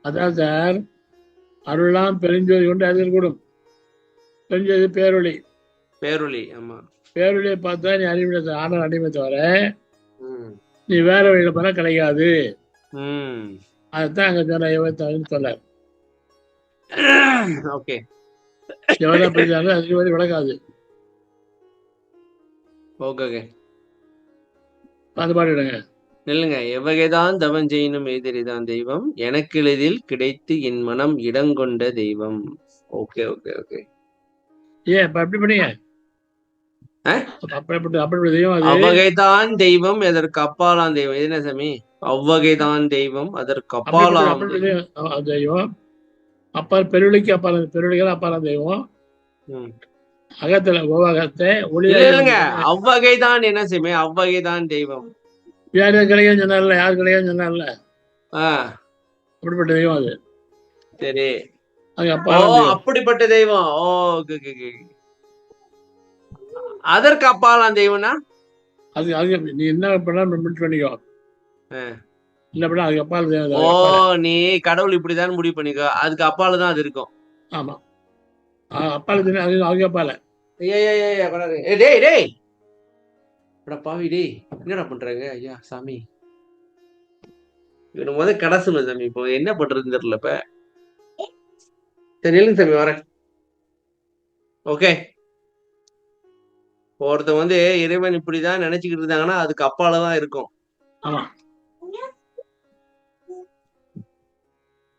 அதான் சார், அருளாம் பெருஞ்சோதி கொண்டு அறிதல் கூடும். பெருஞ்சோதி பேரொளி. ஆமா, பேரொழியை பார்த்தா நீ அறிவிட ஆன அடிமை தவிர நீ வேற வழியில போனா கிடைக்காது. அதுதான் அங்க சொன்ன சொன்னார். எவ்வளவு படிச்சாலும் அது மாதிரி விளக்காது. அந்த பாடுங்க நெல்லுங்க. எவ்வகைதான் தவம் செய்யணும் எய்தறிதான் தெய்வம், எனக்கு எளிதில் கிடைத்து என் மனம் இடங்கொண்ட தெய்வம். ஓகே. ஏன் இப்ப அப்படி பண்ணீங்க? அப்படி தெய்வம் அது. அவ்வகைதான் தெய்வம் எதற்கு அப்பாலாம் தெய்வம். இது என்ன சாமி? அவ்வகைதான் தெய்வம் அதற்கு அப்பாலாம் தெய்வம். அப்பா பெருவெளிக்கு அப்பால, பெருவெளிக்கு அப்பாலாம் தெய்வம். அகத்துல கோவாகத்தை இல்லைங்க. அவ்வகைதான் என்ன சாமி? அவ்வகைதான் தெய்வம். யார் கிடையாது சொன்னார்ல, யார் கிடையாது சொன்னார்ல, அப்படிப்பட்ட தெய்வம் அது. சரி, அது அப்பா. அப்படிப்பட்ட தெய்வம். அதற்கு அப்பாலாம் தெய்வம்னா அது நீ என்ன பண்ணா பண்ணிக்கோ. இல்ல பண்ணா அதுக்கு அப்பால தெய்வம். ஓ, நீ கடவுள் இப்படிதான் முடிவு பண்ணிக்கோ, அதுக்கு அப்பால தான் அது இருக்கும். ஆமா, அப்பால தெரியும், அது அவங்க அப்பால. டேய் பாவி, டேய் என்னடா பண்றாங்க ஐயா சாமி? இவனு முதல் கடைசுமே சாமி. இப்போ என்ன பண்றதுன்னு தெரியல. இப்ப சரி இல்லைங்க சாமி, வரேன். ஓகே, ஒருத்தன் இறைவன் இப்படிதான் நினைச்சுக்கிட்டு இருந்தாங்கன்னா அதுக்கு அப்பாலதான் இருக்கும். ஆமா,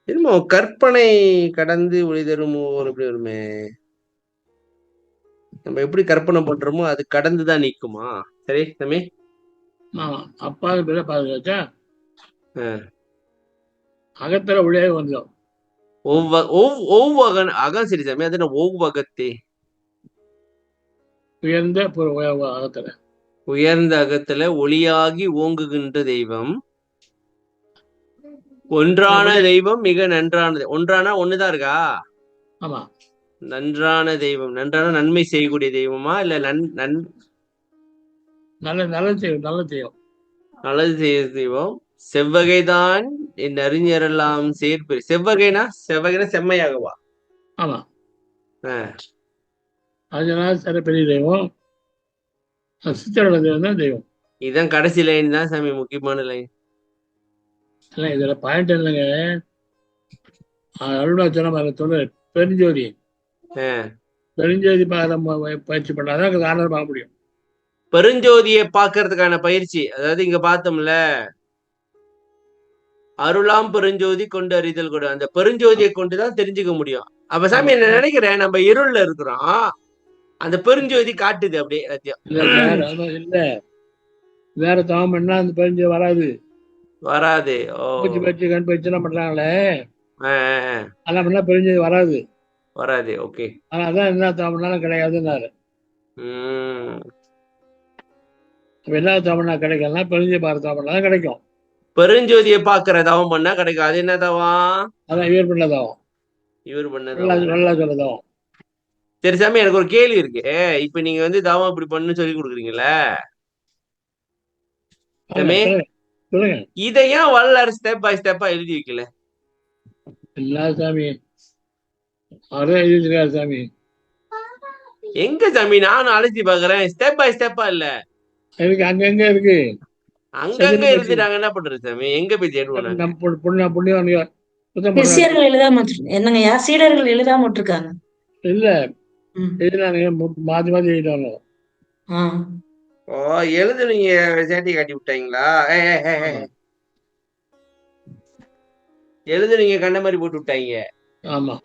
என்னமோ கற்பனை கடந்து ஒளி தரும் எப்படி வருமே, நம்ம எப்படி கற்பனை பண்றோமோ அது கடந்துதான் நிக்குமா? சரி சாமி. அப்பா பேர பாதுகாச்சா அகத்துல உள்ளே வந்தோம். அகம். சரி சாமி, அது ஒவ்வகத்தே உயர்ந்த அகத்துல, உயர்ந்த அகத்துல ஒளியாகி ஓங்குகின்ற தெய்வம். ஒன்றான தெய்வம் மிக நன்றானது. ஒன்றானா ஒண்ணுதான் இருக்கா? ஆமா, நன்றான தெய்வம். நன்றான நன்மை செய்யக்கூடிய தெய்வமா இல்ல நல்லது செய்யும். நல்லது செய்ய தெய்வம். செவ்வகைதான் என் அறிஞரெல்லாம் சேர்ப்பு. செவ்வகைனா செம்மையாகவா? ஆமா, அதனால சரி பெரிய தெய்வம். சித்தரோட தெய்வம் தான் தெய்வம். இதுதான் கடைசி லைன் தான் சாமி, முக்கியமான லைன். இல்ல இதுல பாயிண்ட் இல்லைங்க. அருணாச்சலம் சொல்ற பெருஞ்சோதி, பெருஞ்சோதி பயிற்சி பண்ணாதான் ஆனந்தம் பார்க்க முடியும். பெருஞ்சோதியை பார்க்கறதுக்கான பயிற்சி, அதாவது இங்க பார்த்தோம்ல, அருளாம் பெருஞ்சோதி கொண்டு அறிதல் கூட, அந்த பெருஞ்சோதியை கொண்டுதான் தெரிஞ்சுக்க முடியும். அப்ப சாமி என்ன நினைக்கிறேன், நம்ம இருள்ல இருக்கிறோம், அந்த பெருஞ்சோதி காட்டுது அப்படியே எல்லாத்தையும். இல்ல வேற தவம் பண்ணா அந்த பெருஞ்சோதி வராது. பூச்சி பயிற்சி கண் பயிற்சி எல்லாம் பண்றாங்களே, அதெல்லாம் பண்ணா பெருஞ்சோதி வராது. ஓகே, அதான் என்ன தவம் பண்ணாலும் கிடையாதுன்னாரு. எல்லா தவம்னா கிடைக்கலாம், பெருஞ்சோதி பாரு தவம் பண்ணாதான் கிடைக்கும். பெருஞ்சோதியை பாக்குற தவம் பண்ணா கிடைக்கும். அது என்ன தவம்? அதான் இவர் பண்ண தவம். நல்லா சொல்ல தவம். சரி சாமி, எனக்கு ஒரு கேள்வி இருக்கு. இப்ப நீங்க தவம் இப்படி பண்ணு சொல்லி கொடுக்குறீங்கல்ல சாமி, இதையும் வள்ளலார் ஸ்டெப் பை ஸ்டெப்பா எழுதி வைக்கல? இல்ல சாமி, அவரே எழுதிருக்காரு சாமி. எங்க சாமி? நானும் அழைச்சி பாக்குறேன், ஸ்டெப் பை ஸ்டெப்பா இல்ல இருக்கு, அங்கங்க இருக்கு. அங்கங்க எழுதிட்டாங்க. என்ன பண்றது சாமி? எங்க போய் தேடுவாங்க? சிஷ்யர்கள் எழுதாம என்னங்கய்யா, சீடர்கள் எழுதாம விட்டுருக்காங்க. இல்ல எழுதினாங்க, மாத்தி மாத்தி எழுதிட்டாங்க. எழுதுனீங்க, சேட்டி காட்டி விட்டாங்களா? எழுதுனீங்க, கண்ட மாதிரி போட்டு விட்டாங்க. ஆமா,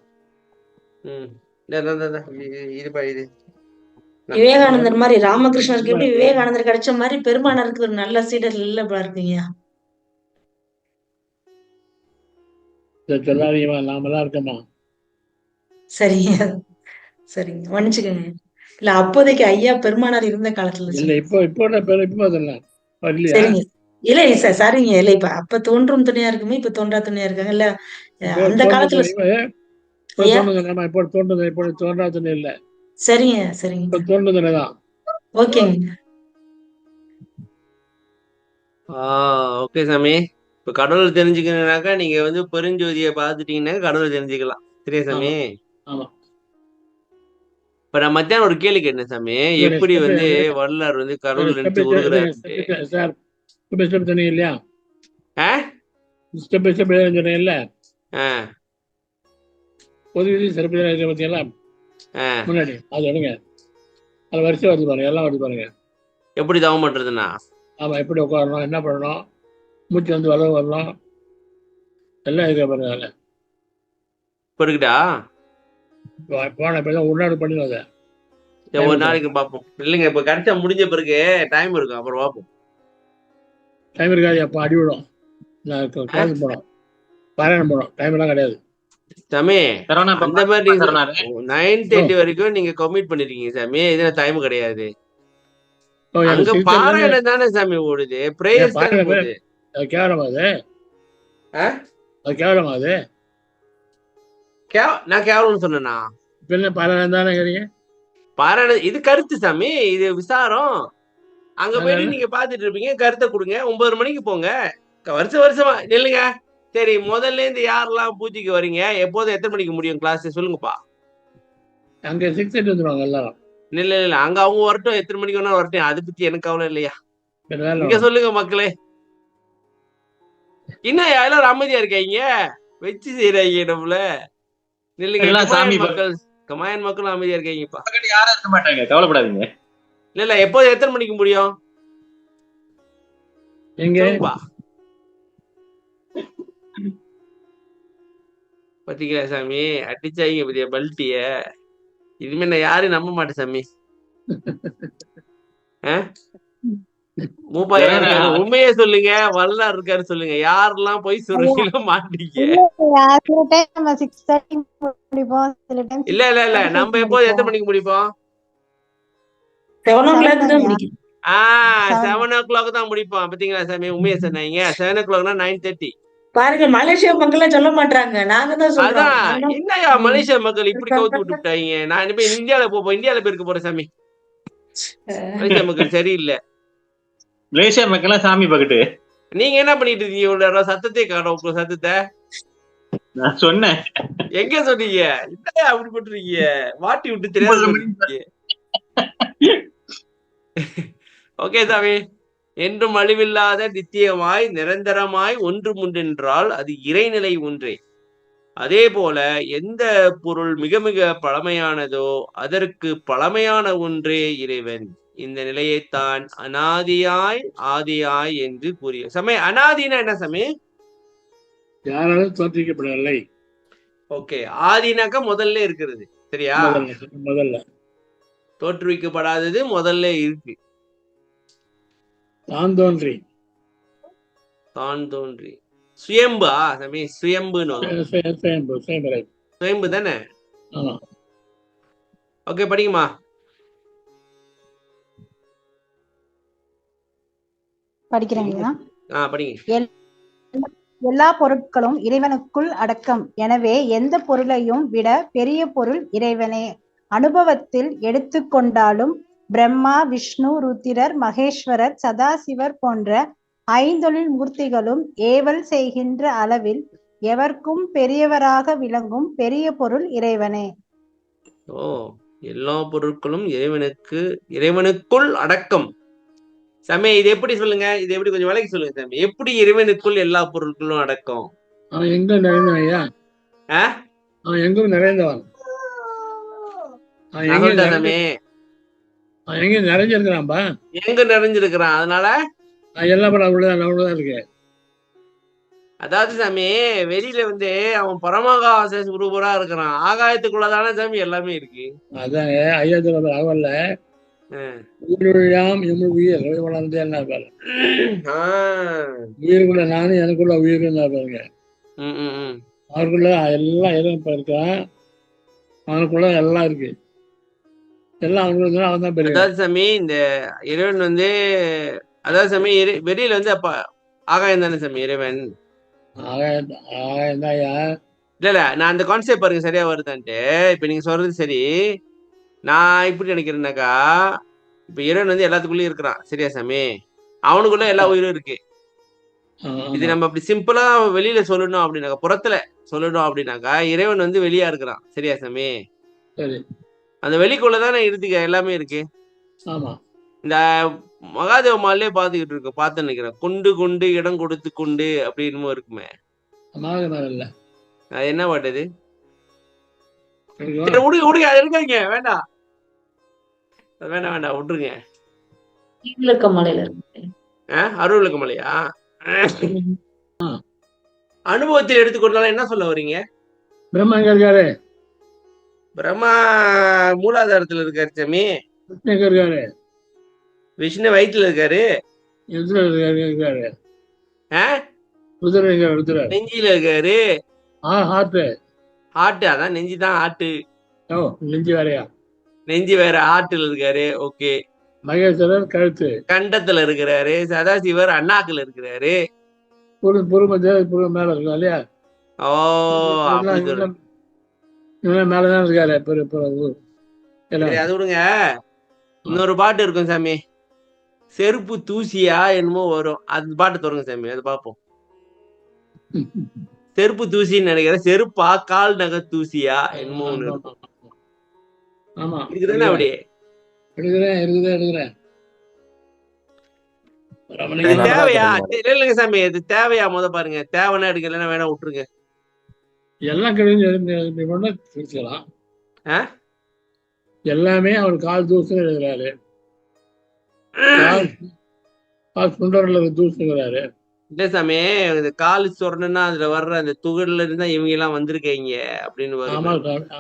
இது விவேகானந்தர் மாதிரி, ராமகிருஷ்ணருக்கு எப்படி விவேகானந்தர் கிடைச்ச மாதிரி பெருமானருக்கு ஒரு நல்ல சீடர் இல்ல இருக்கீங்க. சொல்லாதீங்கம்மா, நாமெல்லாம் இருக்கமா. சரிங்க சரிங்க, மன்னிச்சுக்கோங்க. இல்ல அப்போதைக்கு ஐயா பெருமானார் இருந்த காலத்துல இல்ல, இப்போ சரிங்க. இல்ல சார், சரிங்க. இல்ல இப்ப அப்ப தோன்றும் துணையா இருக்குமே, இப்ப தோன்றா துணையா இருக்காங்க இல்ல அந்த காலத்துல. தோன்றா துணை இல்ல. சரிங்க சரிங்க, தோன்ற துணைதான். ஓகேங்க. ஓகே சாமி. இப்ப கடவுள் தெரிஞ்சுக்கணும்னாக்கா நீங்க பெருஞ்சோதியை பார்த்துட்டீங்கன்னா கடவுள் தெரிஞ்சுக்கலாம். சரியா சாமி? இப்ப நான் மத்தியானம் ஒரு கேள்வி கேட்டேன் சாமி, எப்படி வள்ளலார் கடவுள் நினைச்சு உருகுறாரு இல்லையா? இல்ல பொது விதி சிறப்பு பத்தியா முன்னாடி அது எடுங்க, அது வரிசை வருது பாருங்க, எல்லாம் வருது பாருங்க. எப்படி தவம் பண்றதுன்னா? ஆமா, எப்படி உட்காரணும், என்ன பண்ணணும், மூச்சு வரணும், எல்லாம் இருக்க பாருங்க. அதில் இருக்குடா, போன இப்பதான் உள்நாடு பண்ணிடுவோம். அதை சரி, ஒரு நாளைக்கு பார்ப்போம். இல்லைங்க, இப்ப கரெக்டா முடிஞ்ச பிறகு டைம் இருக்கும், அப்புறம் பார்ப்போம். டைம் இருக்காது, அப்போ அடி விடும். நான் கிளாஸுக்கு போனோம், பாராயணம் போனோம், டைம் எல்லாம் கிடையாது. சாமி சரவணா இப்ப அந்த மாதிரி சரவணா 9:30 வரைக்கும் நீங்க கமிட் பண்ணிருக்கீங்க சாமி. இதுல டைம் கிடையாது. ஓ, எனக்கு அங்க சிகிச்சை பாராயணம் தானே சாமி ஓடுது, பிரேயர்ஸ் தானே பாராயணம் போகுது. அது கேவலமா அது? ஆ? அது கேவலமா அது? நான் கேவலம்னு சொன்னேனா? இப்ப என்ன பாராயணம் தானே கேறீங்க? பாராயணம் இது கருத்து சாமி, இது விசாரம். அங்க போயிட்டு நீங்க பாத்துட்டு இருப்பீங்க, கருத்தை கொடுங்க. 9 மணிக்கு போங்க. வருஷமா இல்லைங்க. சரி, முதல்ல இருந்து யாரெல்லாம் பூஜைக்கு வரீங்க, எப்போதும் எத்தனை மணிக்கு முடியும் கிளாஸ் சொல்லுங்கப்பா. அங்க 6:30 வந்துருவாங்க எல்லாரும். இல்ல அங்க அவங்க வரட்டும், எத்தனை மணிக்கு வேணா வரட்டும், அதை பத்தி எனக்கு கவலை இல்லையா. வேற வேலை நீங்க சொல்லுங்க மக்களே. இன்னும் எல்லாரும் அமைதியா இருக்காங்க, வச்சு செய்யறாங்க நம்மள. இல்லைங்க, கமாயன் மக்களும் அமைதியா இருக்காங்கப்பா. யாரும் இருக்க மாட்டாங்க, கவலைப்படாதீங்க. இல்ல எப்போது எத்தனை மணிக்கு முடியும் எங்க சொல்லுங்கப்பா. பாத்தீங்களா சாமி, அடிச்சாங்க பத்தியா பல்ட்டிய. இனிமே நான் யாரையும் நம்ப மாட்டேன் சாமி. உண்மையே சொல்லுங்க, வரலாறு இருக்காரு சொல்லுங்க, யாரெல்லாம் போய் சொல்றீங்களோ மாட்டீங்க. இல்ல நம்ம எப்போது எத்தனை மணிக்கு முடிப்போம்? 7 o'clock தான் 7 o'clock தான் முடிப்போம். பாத்தீங்களா சாமி, உண்மையை சொன்னீங்க. 7 o'clockனா 9:30. பாருங்க, மலேசியா மக்கள் சொல்ல மாட்டாங்க, நாங்க தான் சொல்றோம். அதான் என்னையா மலேசியா மக்கள் இப்படி கவுத்து விட்டு விட்டாங்க. நான் இனிமே இந்தியால இந்தியால போயிருக்க போறேன் சாமி. மலேசியா மக்கள் சரியில்லை. மலேசியா மக்கள் சாமி பக்கத்து. நீங்க என்ன பண்ணிட்டு இருக்கீங்க? இவ்வளவு சத்தத்தை காணும், உங்க சத்தத்தை நான் சொன்னேன். எங்க சொன்னீங்க? என்ன அப்படி பண்றீங்க? வாட்டி விட்டு தெரியாது. ஓகே சாமி. என்றும் அழிவில்லாத நித்தியமாய் நிரந்தரமாய் ஒன்றும் உண்டென்றால் அது இறைநிலை ஒன்றே. அதே போல எந்த பொருள் மிக மிக பழமையானதோ அதற்கு பழமையான ஒன்றே இறைவன். இந்த நிலையைத்தான் அனாதியாய் ஆதியாய் என்று கூறிய சமய. அனாதினா என்ன சாமி? யாராலும் தோற்றுவிக்கப்படவில்லை. ஓகே, ஆதினாக்கா முதல்ல இருக்கிறது, சரியா? முதல்ல தோற்றுவிக்கப்படாதது முதல்ல இருக்கு. தான் தோன்றி சுயம்பா சாமி, சுயம்புன்னு சுயம்பு தானே? ஓகே, படிக்குமா? படிக்கிறீங்களா? படிங்க. எல்லா பொருட்களும் இறைவனுக்குள் அடக்கம். எனவே எந்த பொருளையும் விட பெரிய பொருள் இறைவனே. அனுபவத்தில் எடுத்துக்கொண்டாலும் பிரம்மா, விஷ்ணு, ருத்திரர், மகேஸ்வரர், சதாசிவர் போன்ற 5 மூர்த்திகளும் ஏவல் செய்கின்ற அளவில் எவர்க்கும் பெரியவராக விளங்கும் பெரிய பொருள் இறைவனே. எல்லா பொருட்களும் இறைவனுக்குள் அடக்கம். சாமி, இது எப்படி சொல்லுங்க, இது எப்படி கொஞ்சம் விலைக்கு சொல்லுங்க சாமி. எப்படி இறைவனுக்குள் எல்லா பொருட்களும் அடக்கம்? அவன் எங்க நிறைந்தவன் ஐயா? அவன் எங்கும் நிறைந்தவன். எங்க நிறைஞ்சிருக்கிறான்பா, எங்க நிறைஞ்சிருக்கிறான். அதனால எல்லா படம் அவ்வளவுதான் இருக்கு. அதாவது சாமி, வெளியில அவன் பரமகாச குருபரா இருக்கிறான், ஆகாயத்துக்குள்ளதானே சாமி எல்லாமே இருக்கு. அதாங்க ஐயா சொல்ல அவல்ல உயிரிழாம் எம் உயிர் வளர்ந்து என்ன பாரு. உயிருக்குள்ள நானும் எனக்குள்ள உயிர்னு பாருங்க. அவருக்குள்ள எல்லாம் இறைவன் இருக்கான், அவனுக்குள்ள எல்லாம் இருக்கு, எல்லாம் அவனுக்கு அவன் தான் பெரிய. அதாவது சாமி, இந்த இறைவன் அதாவது சாமி வெளியில அப்ப ஆகாயம் தானே சாமி இறைவன். ஆகாயம் தான் ஐயா. இல்ல நான் அந்த கான்செப்ட் பாருங்க சரியா வருதான்ட்டு. இப்ப நீங்க சொல்றது சரி. நான் இப்படி நினைக்கிறேன்னாக்கா, இப்ப இறைவன் எல்லாத்துக்குள்ளயும் இருக்கிறான், சரியா சாமி? அவனுக்குள்ள எல்லா உயிரும் இருக்கு. இது நம்ம அப்படி சிம்பிளா வெளியில சொல்லணும் அப்படின்னாக்கா, புறத்துல சொல்லணும் அப்படின்னாக்கா, இறைவன் வெளியா இருக்கிறான், சரியா சாமி? அந்த வெளிக்குள்ளதானே இருக்கு எல்லாமே இருக்கு. இந்த மகாதேவ மாலே பாத்துக்கிட்டு இருக்கோம், பார்த்து நினைக்கிறேன். கொண்டு கொண்டு இடம் கொடுத்து கொண்டு அப்படின்னு இருக்குமே, அது என்ன பாட்டு? விடுங்க, அது இருக்காங்க, வேண்டாம் வேண்டாம் விட்டுருங்க. அருள்விளக்க மலையா? அனுபவத்தில் எடுத்துக்கொண்டாலும் என்ன சொல்ல வரீங்க? பிரம்மா எங்க இருக்காரு? பிரம்மா மூலாதாரத்துல இருக்காரு சாமி. எங்க இருக்காரு? விஷ்ணு வயிற்றுல இருக்காரு. இருக்காரு. நெஞ்சில இருக்காரு. ஹார்ட் அதான் நெஞ்சுதான் ஹார்ட். நெஞ்சு வேறையா? நெஞ்சு வேற, ஹார்ட்ல இருக்காரு. ஓகே. மகேஸ்வரர் கழுத்து கண்டத்துல இருக்கிறாரு. சதாசிவர் அண்ணாக்குல இருக்கிறாரு. மேல இருக்கா இல்லையா? ஓ மேலதான் இருக்காரு. அது விடுங்க. இன்னொரு பாட்டு இருக்கும் சாமி, செருப்பு தூசியா என்னமோ வரும். அந்த பாட்டு தொடங்க சாமி, அது பாப்போம். செருப்பு தூசின்னு நினைக்கிறேன். செருப்பா கால் நகை தூசியா என்னமோ ஒண்ணு இருக்கும். இருக்குதுன்னா அப்படியே எடுக்கிறேன். தேவையா? இல்லைங்க சாமி, இது தேவையா? பாருங்க, தேவைன்னா எடுக்கலன்னா வேணா விட்டுருங்க. எல்லாம் கிடைக்கலாம். எல்லாமே அவர் கால் தூசு எழுதுறாரு. தூசுங்கிறாரு. இல்ல சாமி, இந்த கால் சொரணும்னா அதுல வர்ற அந்த துகள்ல இருந்தா இவங்க எல்லாம் வந்திருக்கீங்க அப்படின்னு வரும்.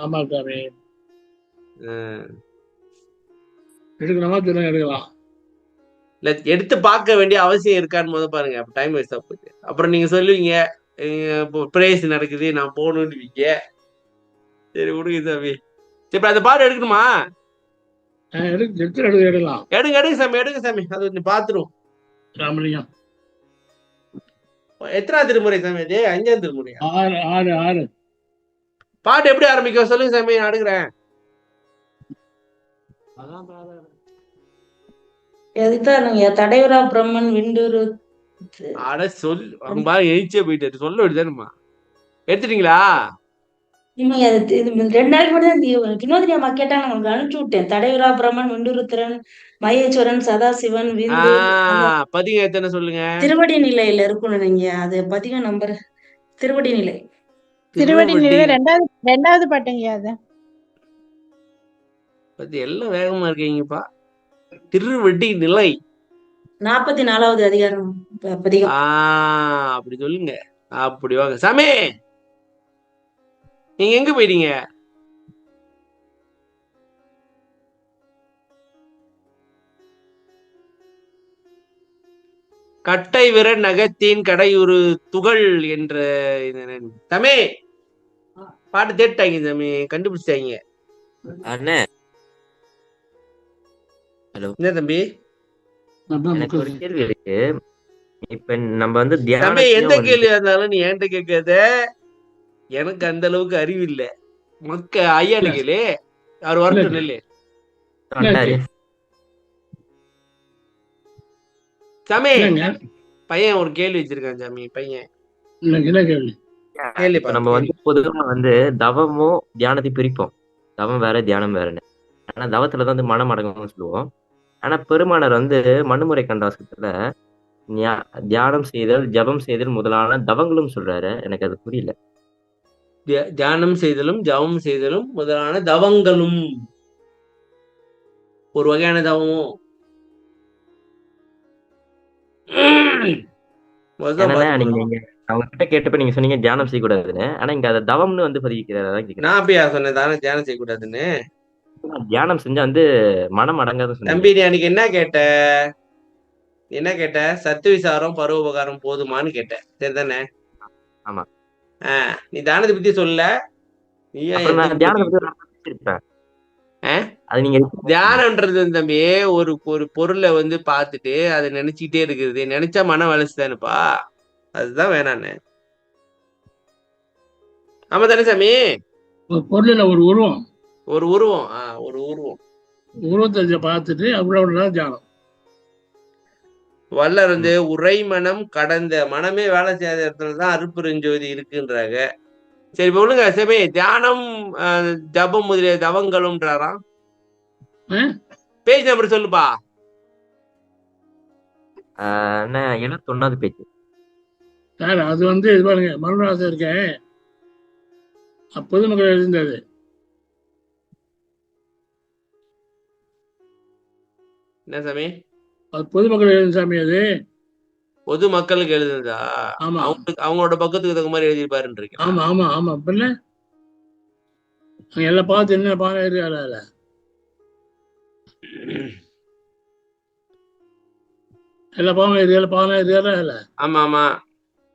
ஆமா சாமி, எடுக்கணுமா சொல்லுங்க, எடுக்கலாம். இல்ல எடுத்து பார்க்க வேண்டிய அவசியம் இருக்கான்னு பாருங்க. டைம் வேஸ்ட் ஆ போகுது. அப்புறம் நீங்க சொல்லுவீங்க பிரேஸ் நடக்குது நான் போகணும்னுவீங்க. சரி விடுங்க சாமி. சரி அந்த பாடம் எடுக்கணுமா? எடுக்கலாம். எடுங்க சாமி, எடுங்க சாமி. அது கொஞ்சம் பாத்துரும். ராமலிங்கம் எத்தனாவது திருமுறை சாமி அது? 5ஆம் திருமுறையா? 6. பாட்டு எப்படி ஆரம்பிக்கும் சொல்லுங்க சாமி, நான் எடுக்கிறேன். தடைவரா பிரம்மன் விண்டூரு. அட சொல், எழுச்சே போயிட்டு சொல்ல வேண்டியதானுமா. எடுத்துட்டீங்களா? 2 நாளைக்கு மட்டும் வினோதினி அம்மா கேட்டாங்க, உங்களுக்கு அனுப்பிச்சு விட்டேன். தடைவரா பிரம்மன் விண்டூருத்திரன் மகேஸ்வரன் சதாசிவன் பதிகம் எத்தனை சொல்லுங்க. திருவடி நிலையில இருக்கணும். நீங்க அது பதிகம் நம்பர் திருவடி நிலை. திருவடி நிலை 2வது பாட்டுங்க. அது பத்தி எல்லாம் வேகமா இருக்கீங்கப்பா. திருவடி நிலை 44வது அதிகாரம் பதிகம். அப்படி சொல்லுங்க. அப்படி வாங்க சாமி. நீங்க எங்க போயிட்டீங்க? கட்டை விர நகத்தின் கடையுறு துகள் என்ற சாமி பாட்டு தேட்டாங்க சாமி, கண்டுபிடிச்சாங்க. ஹலோ, என்ன தம்பி? எனக்கு ஒரு கேள்வி இருக்கு. இப்ப நம்ம வந்து தம்பி எந்த கேள்வியா இருந்தாலும் நீ என்கிட்ட கேட்காத. எனக்கு அந்த அளவுக்கு அறிவு இல்ல. ஐயாட்ட கேளு. அவர் வரட்டும். இல்ல சாமி, பையன் ஒரு கேள்வி வச்சிருக்கான் சாமி. பையன் நம்ம வந்து பொதுவா வந்து தவமும் தியானத்தையும் பிரிப்போம். தவம் வேற, தியானம் வேறன்னு. ஆனா தவத்துலதான் வந்து மனம் அடங்கும்னு சொல்லுவோம். ஆனா பெருமானார் வந்து மனுமுறை கண்டாசத்துல தியானம் செய்தல், ஜபம் செய்தல் முதலான தவங்களும் சொல்றாரு. எனக்கு அது புரியல. தியானம் செய்தலும் ஜபம் செய்தலும் முதலான தவங்களும் ஒரு வகையான தவமும். நீங்க அவங்க கிட்ட கேட்டப்ப நீங்க சொன்னீங்க தியானம் செய்யக்கூடாதுன்னு. ஆனா இங்க அதை தவம்னு வந்து பதிவிக்கிறாரு. நான் அப்பயா சொன்னேன் தியானம் செய்யக்கூடாதுன்னு? தியானம் செஞ்சா வந்து மனம் அடங்காது. தம்பி நீ அன்னைக்கு என்ன கேட்ட? சத்து விசாரம் பரோபகாரம் போதுமான்னு கேட்ட, சரிதானே? ஆமா. நீ தானத்தை பத்தி சொல்ல. தியானம்ன்றது தம்பி ஒரு பொருளை வந்து பார்த்துட்டு அதை நினைச்சுக்கிட்டே இருக்கிறது. நினைச்சா மன வளர்ச்சிதானுப்பா. அதுதான் வேணான்னு. ஆமா தானே சாமி? பொருள்ல ஒரு உருவம், ஒரு உருவத்தை பார்த்துட்டு அவ்வளவு தியானம். வல்லர் வந்து உரை மனம் கடந்த மனமே வேலை செய்யாத இடத்துலதான் அருட்பெருஞ்சோதி இருக்குன்றாங்க. சரி சொல்லுங்க சாமி, தியானம் ஜபம் முதலிய தவங்களும்ன்றாராம். பேஜ் நம்பர் சொல்லுப்பா. 71வது பேஜ். சார் அது வந்து இது பாருங்க, மனுராசம் இருக்கேன் பொதுமக்கள் எழுந்தது. என்ன சாமி? அது பொதுமக்கள் எழுதும் சாமி. அது பொது மக்களுக்கு எழுதுனதா? அவங்களோட பக்கத்துக்கு தகுந்த மாதிரி எழுதிருப்பாருன்றீங்க. ஆமா ஆமா ஆமா. பின்ன அங்க எல்லாம் பார்த்து என்ன பானை இருக்காது அதுல. எல்லா பாவம் இருக்காது, பானை இருக்காது அதுல. ஆமா ஆமா,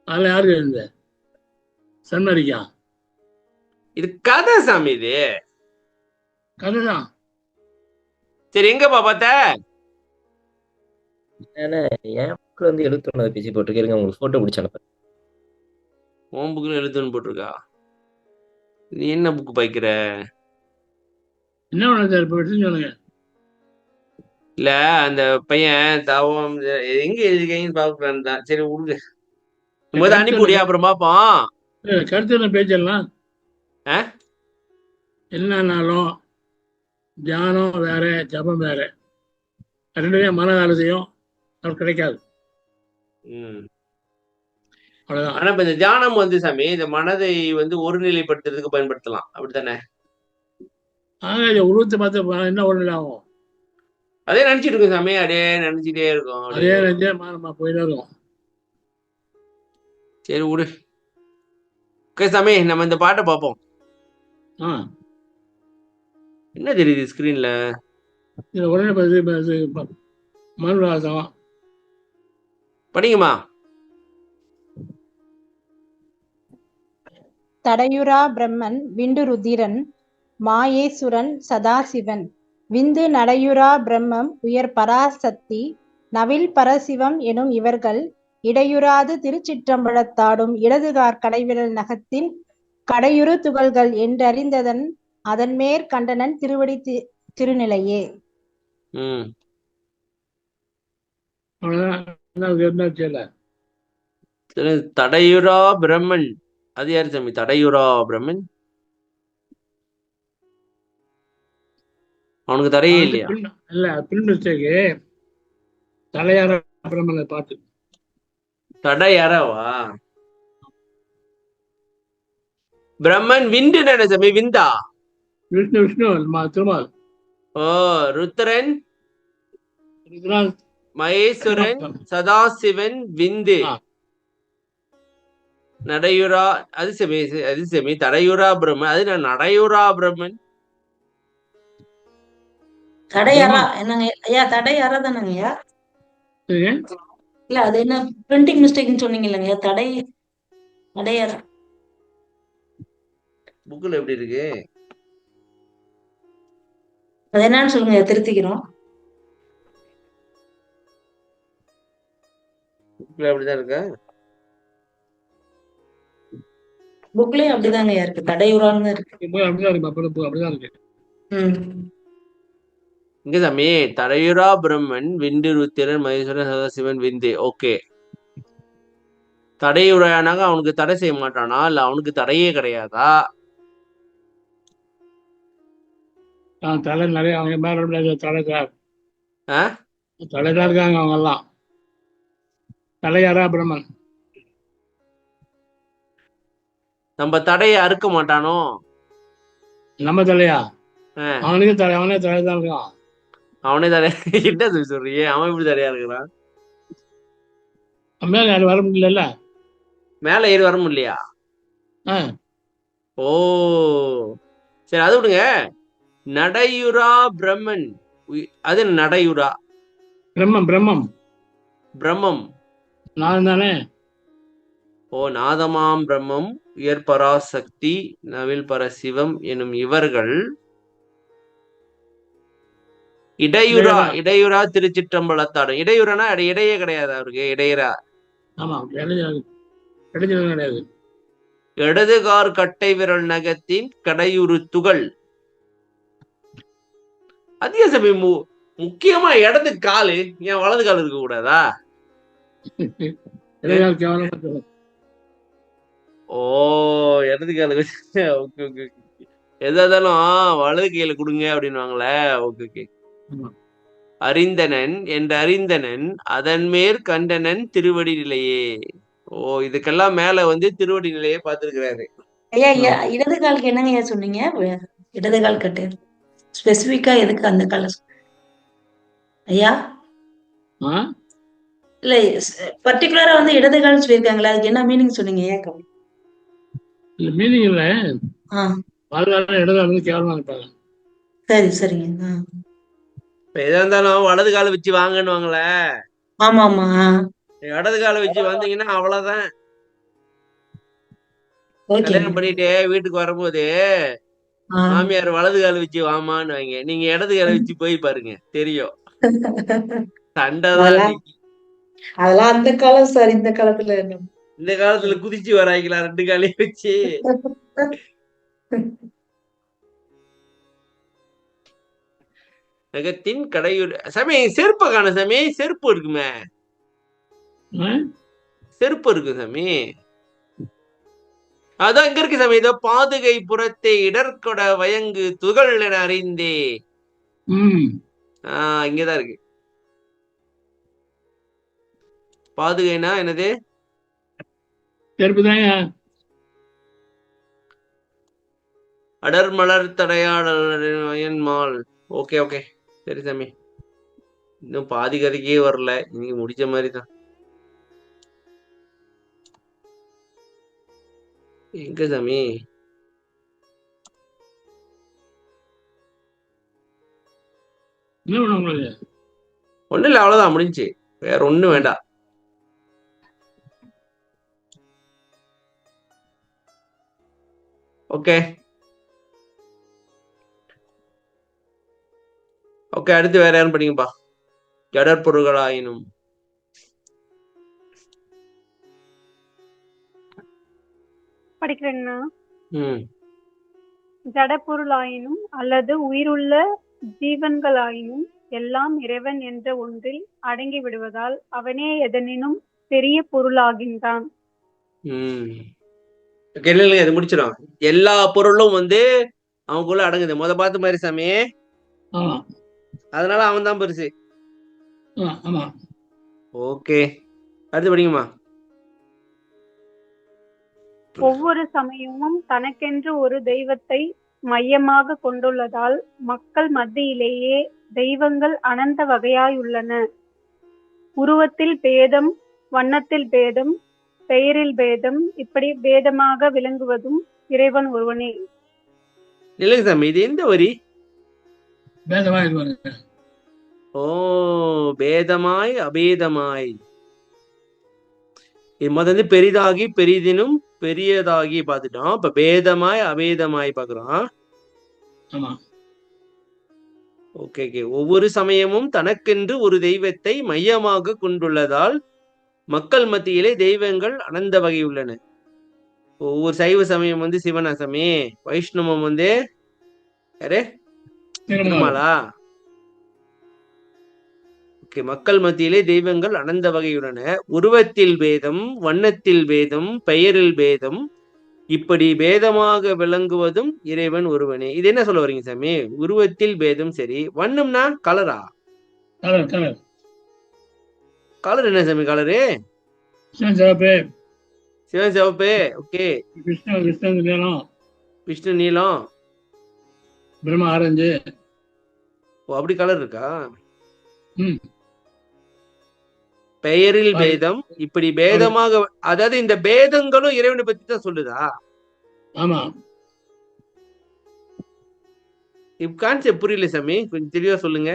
அதுல யாருக்கு இருந்த சன்மரிக்கா? இது கதை சாமி, இது கதைதான். சரி, எங்கப்பா பார்த்த? ஏன்னா என் புக்கு வந்து 71 பேஜ் போட்டிருக்கேன், உங்களுக்கு போட்டோ பிடிச்சி அனுப்புறேன். உன் புக்கில் எழுதுன்னு போட்டிருக்கா? நீ என்ன புக்கு பாய்க்கிற? என்ன பண்ண இப்போ சொல்லுங்க. இல்ல, அந்த பையன் தவம் எங்க எழுதிருக்கீங்கன்னு பாக்குறான் தான். சரி விடுங்க, முதல்ல அனுப்பிவிடியா, அப்புறம் பார்ப்போம். கருத்து பேச்செல்லாம் ஆ? என்னன்னாலும் தியானம் வேற, ஜபம் வேற. ரெண்டுமே மன வேலை செய்யும், நமக்கு கிடைக்காது. அவ்வளவுதான். ஆனா இப்ப இந்த தியானம் வந்து சாமி, இந்த மனதை வந்து ஒருநிலைப்படுத்துறதுக்கு பயன்படுத்தலாம், அப்படித்தானே? உருவத்தை பார்த்து என்ன ஒண்ணு ஆகும்? அதே நினைச்சிட்டு இருக்கும் சாமி, அப்படியே நினைச்சிட்டே இருக்கும். அதே நினைச்சே மாறமா போயிட்டே இருக்கும். சரி விடு. ஓகே சாமி, நம்ம இந்த பாட்டை பார்ப்போம். என்ன தெரியுது ஸ்கிரீன்ல? இதுல உடனே மனுராசம் படிங்கம்மா. தடையுரா பிரம்மன் விண்டு ருதிரன் மாயேசுரன் சதாசிவன் விந்து நடையுரா பிரம்மம் உயர் பராசக்தி நவில் பரசிவம் எனும் இவர்கள் இடையுறாது திருச்சிற்றம்பலத்தாடும் இடதுகார் கடைவிரல் நகத்தின் கடையுறு துகள்கள் என்றறிந்ததன் அதன்மேற் கண்டனன் திருவடி திருநிலையே. தடையுரா பிரம்மன், அது யாரு சாமி? தடையுரா பிரம்மன் அவனுக்கு தடையே இல்லையா? இல்ல, பின் மிஸ்டேக்கு. தலையார பிரம்மனை பாட்டு. தடையறவா? பிரம்மன் விண்டு என்ன சாமி? விந்தா? விஷ்ணு விஷ்ணு திருமால். ஓ, ருத்ரன் மகேஸ்வரன் சதாசிவன் விந்து நடையுரா. அது செமி, அது செமி. தடையுரா பிரம்மன், அது நான் நடையுரா பிரம்மன். தடையறா என்னங்க ஐயா? தடையறா தானங்கய்யா? இல்ல, அது என்ன பிரிண்டிங் மிஸ்டேக்னு சொன்னீங்க இல்லைங்க? தடையறா புக்ல எப்படி இருக்கு? அது என்னன்னு சொல்லுங்க, திருத்திக்கிறோம். புக்ல அப்படிதான் இருக்கா? புக்லயும் அப்படிதாங்க இருக்கு, தடையுறான்னு இருக்கு. அப்படிதான் இருக்கு. இங்க சாமி, தடையுரா பிரம்மன் விண்டு ருத்திரன் மகேஸ்வரன் சதாசிவன் விந்து. ஓகே, தடையுரையானாக அவனுக்கு தடை செய்ய மாட்டானா? இல்ல அவனுக்கு தடையே கிடையாதா? தலை நிறைய அவங்க மேல தலைதான் இருக்காங்க அவங்க எல்லாம். தலையாரா பிரம்மன். நம்ம தடையை அறுக்க மாட்டானோ? நம்ம தலையா? அவனுக்கு தலை, அவனே தலைதான் இருக்கான். அவனே தடை? என்ன சொல்றீங்க? அவன் எப்படி தடையா இருக்கிறான்? மேல யாரும் வர முடியல. மேல ஏறி வர முடியலையா? ஓ சரி, அது விடுங்க. நடையுரா பிரம்மன், அது நடையுரா பிரம்மம். பிரம்மம் பிரம்மம் நான் தானே. ஓ, நாதமாம் பிரம்மம் உயர் பராசக்தி நவில் பரசிவம் எனும் இவர்கள் இடையுரா. இடையுரா திருச்சிற்றம்பலத்தாடும். இடையுறனா இடையே கிடையாது அவருக்கு. இடையரா. ஆமா, கிடையாது. இடதுகார் கட்டை விரல் நகத்தின் கடையுறு துகள். அதிக சமயம் முக்கியமா இடது காலு, ஏன் வலது கால் இருக்க கூடாதா? ஓ, இடது காலு. ஓகே ஓகே, எதாலும் வலது கையில கொடுங்க அப்படின்வாங்களே. Okay okay. அறிந்தனன் என்று அறிந்தனன் அதன் மேற் கண்டனன் திருவடி நிலையே. ஓ, இதுக்கெல்லாம் மேல வந்து திருவடி நிலையே பார்த்திருக்கிறாரு. ஐயா, இடது காலுக்கு என்னங்க ஐயா சொன்னீங்க? இடது கால் கட்டு ஸ்பெசிபிக்கா எதுக்கு அந்த கால ஐயா? இல்ல, பர்டிகுலரா வந்து இடது கால் சொல்லியிருக்காங்களா? அதுக்கு என்ன மீனிங் சொன்னீங்க? இல்ல, மீனிங் இல்ல. வலது இடது கால வந்து கேவலமா இருப்பாங்க. சரி சரிங்க. இப்ப எதா இருந்தாலும் வலது கால வச்சு வாங்கன்னுவாங்கள. ஆமா ஆமா. இடது கால வச்சு வந்தீங்கன்னா அவ்வளவுதான். கல்யாணம் பண்ணிட்டு வீட்டுக்கு வரும்போது மாமியார் வலது கால வச்சு வாமான்னு வைங்க, நீங்க இடது கால வச்சு போய் பாருங்க, தெரியும். சண்டைதான். அதெல்லாம் அந்த காலம் சார். இந்த காலத்துல இந்த காலத்துல குதிச்சு வராங்களா 2 காலையும் வச்சு? நகத்தின் கடையூர் சாமி செருப்பை காண சாமி. செருப்பு இருக்குமே, செருப்பு இருக்கு சாமி. அதான் இங்க இருக்கு சாமி. இதோ பாதுகை புறத்தை இடர்கொட வயங்கு துகள் என அறிந்தே. இங்கதான் இருக்கு. பாதுகைனா என்னது? செருப்புதாங்க. அடர்மலர் தடையாடல். ஓகே ஓகே, சரி சாமி. இன்னும் பாதி கதைக்கே வரல, இன்னைக்கு முடிச்ச மாதிரிதான். எங்க சாமி? ஒண்ணு இல்ல, அவ்வளவுதான், முடிஞ்சு. வேற ஒண்ணும் வேண்டாம். ஓகே ஓகே, அடுத்து வேற யாரும் படிங்கப்பா. ஜடற்பொருள்களாயினும். படிக்கிறேன்னா, ஜடப்பொருளாயினும் அல்லது உயிருள்ள ஜீவன்களாயினும் எல்லாம் இறைவன் என்ற ஒன்றில் அடங்கி விடுவதால் அவனே எதனினும் பெரிய பொருளாகின்றான். அது முடிச்சிடும். எல்லா பொருளும் வந்து அவனுக்குள்ள அடங்குது. பார்த்த மாதிரி சாமி. அதனால அவன் தான் பெருசு. ஓகே, அடுத்து படிங்கம்மா. ஒவ்வொரு சமயமும் தனக்கென்று ஒரு தெய்வத்தை மையமாக கொண்டுள்ளதால் மக்கள் மத்தியிலேயே தெய்வங்கள் அனந்த வகையாயுள்ளன. உருவத்தில் பேதம், வண்ணத்தில் பேதம், பெயரில் பேதம், இப்படி பேதமாக விளங்குவதும் இறைவன் ஒருவனே. சாமி, இது எந்த வரி? ஓ, பேதமாய் அபேதமாய். முதல்ல பெரிதாகி பெரிதினும் பெரியதாகி பாத்துட்டோம். இப்ப பேதமாய் அபேதமாய் பாக்குறோம். Okay okay. ஒவ்வொரு சமயமும் தனக்கென்று ஒரு தெய்வத்தை மையமாக கொண்டுள்ளதால் மக்கள் மத்தியிலே தெய்வங்கள் அனந்த வகை உள்ளன. ஒவ்வொரு சைவ சமயம் வந்து சிவனாசமி, வைஷ்ணவம் வந்து யாரு? திருமாலா. மக்கள் மத்தியிலே தெய்வங்கள் அனந்த வகையுள்ளன. உருவத்தில் பேதம், வண்ணத்தில் பேதம், பெயரில் பேதம், இப்படி பேதமாக விளங்குவதும் இறைவன் ஒருவனே. இது என்ன சொல்ல வரீங்க சாமி? உருவத்தில் பேதம் சரி, வண்ணம்னா கலரா? கலர் என்ன சாமி? கலரு சிவன் சிவப்பு. ஓகே. விஷ்ணு நீலம், பிரம்மா ஆரஞ்சு. ஓ, அப்படி கலர் இருக்கா? பெயரில் பேதம், இப்படி பேதமாக, அதாவது இந்த பேதங்களும் இறைவனை பத்தி தான் சொல்லுதா? ஆமா. இப்ப கான்செப்ட் புரியல சாமி, கொஞ்சம் தெளிவா சொல்லுங்க.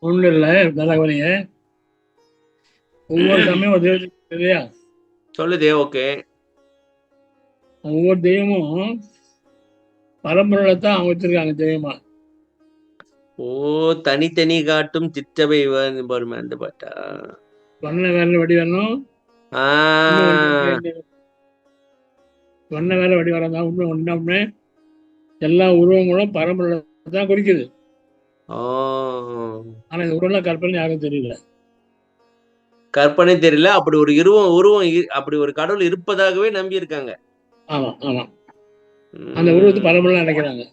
ஒண்ணு இல்ல, நல்லா கவனிங்க. ஒவ்வொரு சமயம் சொல்லுதே. ஓகே. ஒவ்வொரு தெய்வமும் பரம்பரை தான் அவங்க வச்சிருக்காங்க தெய்வமா. ஓ, தனித்தனி காட்டும் சிற்றவை பாருமே, அந்த பாட்டா? வண்ண வேலை வடி வரணும். வண்ண வேலை வடி வரதான் உண்மை. ஒண்ணு எல்லா உருவங்களும் பரம்பரை தான் குறிக்குது. ஆனா இந்த உருவம் கற்பனை யாரும் தெரியல. கற்பனை தெரியல. அப்படி ஒரு உருவம் அப்படி ஒரு கடவுள் இருப்பதாகவே நம்பி இருக்காங்க. ஆமா ஆமா, அந்த உருவத்தை பரம்பரை நினைக்கிறாங்க.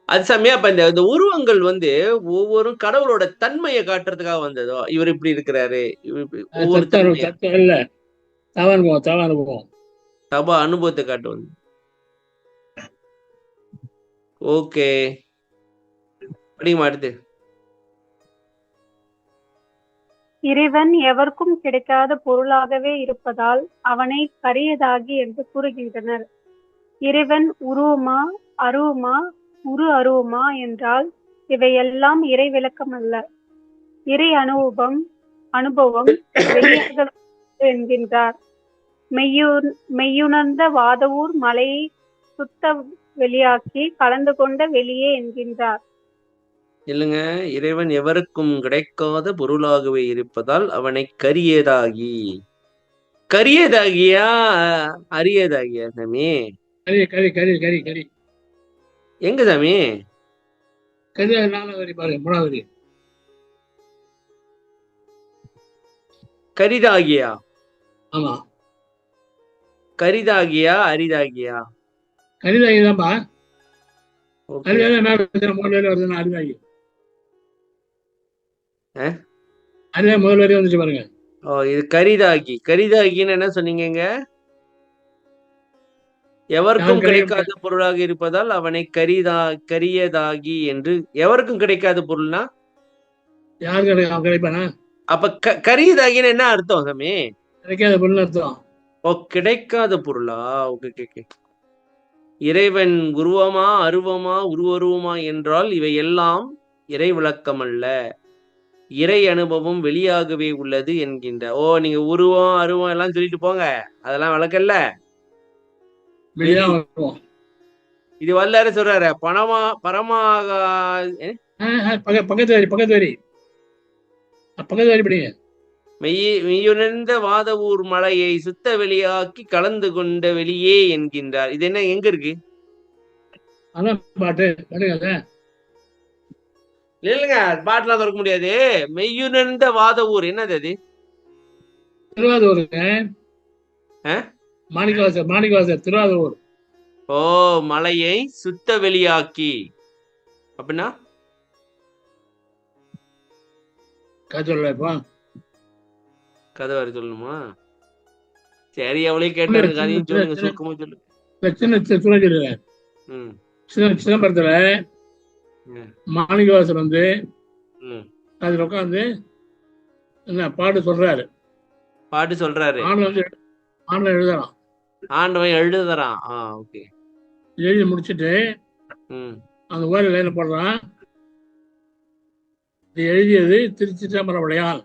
அது சமயம் அப்ப இந்த உருவங்கள் வந்து ஒவ்வொரு கடவுளோட தன்மையை காட்டுறதுக்காக வந்ததோ? இவர் இப்படி இருக்கிறாரு, இல்ல, அனுபவம், தபா அனுபவத்தை காட்டு வந்து. ஓகே, படிக்குமா அடுத்து. இறைவன் எவருக்கும் கிடைக்காத பொருளாகவே இருப்பதால் அவனை கரியதாகி என்று கூறுகின்றனர். இறைவன் உருவமா அருவமா அருவமா என்றால் இவையெல்லாம் இறை விளக்கம் அல்ல, இறை அனுபவம் வெளியாக என்கின்றார். மெய்யுணர்ந்த வாதவூர் மலையை சுத்த வெளியாக்கி கலந்து கொண்ட வெளியே என்கின்றார். இல்லைங்க, இறைவன் எவருக்கும் கிடைக்காத பொருளாகவே இருப்பதால் அவனை கரியதாகியா அரியதாகியா சாமி? எங்க சாமி? கரிதாகியா? ஆமா, கரிதாகியா அரிதாகியா? கரிதாகிதான்பா. ஓகே. அரிதாகி முதல் வரையும் வந்துச்சு பாருங்க. ஓ, இது கரிதாகின்னு என்ன சொன்னீங்க? எவருக்கும் கிடைக்காத பொருளாக இருப்பதால் அவனை கரியதாகி என்று. எவருக்கும் கிடைக்காத பொருள்னா யாருக்கு கிடைப்பானா? அப்ப கரியதாகின்னு என்ன அர்த்தம் சாமி? கிடைக்காத பொருள் அர்த்தம். ஓ, கிடைக்காத பொருளா? ஓகே. இறைவன் உருவமா அருவமா உருவருவமா என்றால் இவை எல்லாம் இறை விளக்கம் அல்ல, இறை அனுபவம் வெளியாகவே உள்ளது என்கின்ற. ஓ, நீங்க உருவம் அருவம் எல்லாம் சொல்லிட்டு போங்க, அதெல்லாம் விளக்கல்ல. இது வல்லாரு சொல்றாரு பரமாக பக்கத்து வரி படிங்க. மெய்யுணர்ந்த வாதவூர் மலையை சுத்த வெளியாக்கி கலந்து கொண்ட வெளியே என்கின்றார். இது என்ன, எங்க இருக்கு? அதான் பாட்டு இல்லைங்க, பாட்டுலாம் திறக்க முடியாது. மெய்யுணர்ந்த வாதவூர் என்னது? அது திருவாதூருங்க. மாணிக்கவாசர் திருவாதூர். ஓ, மலையை சுத்த வெளியாக்கி அப்படின்னா கதை வர சொல்லணுமா? சரி, எவ்வளவு கேட்டாரு, கதையும் சொல்லுங்க, சுருக்கமா சொல்லுங்க. சிதம்பரத்துல மாணிக்கவாசர் வந்து அதுல உட்காந்து என்ன பாட்டு சொல்றாரு. ஆண்டவன் எழுதுறான். ஓகே. எழுதி முடிச்சுட்டு அந்த ஓர லைன போடுறான். எழுதியது திருச்சி சிதம்பரம்.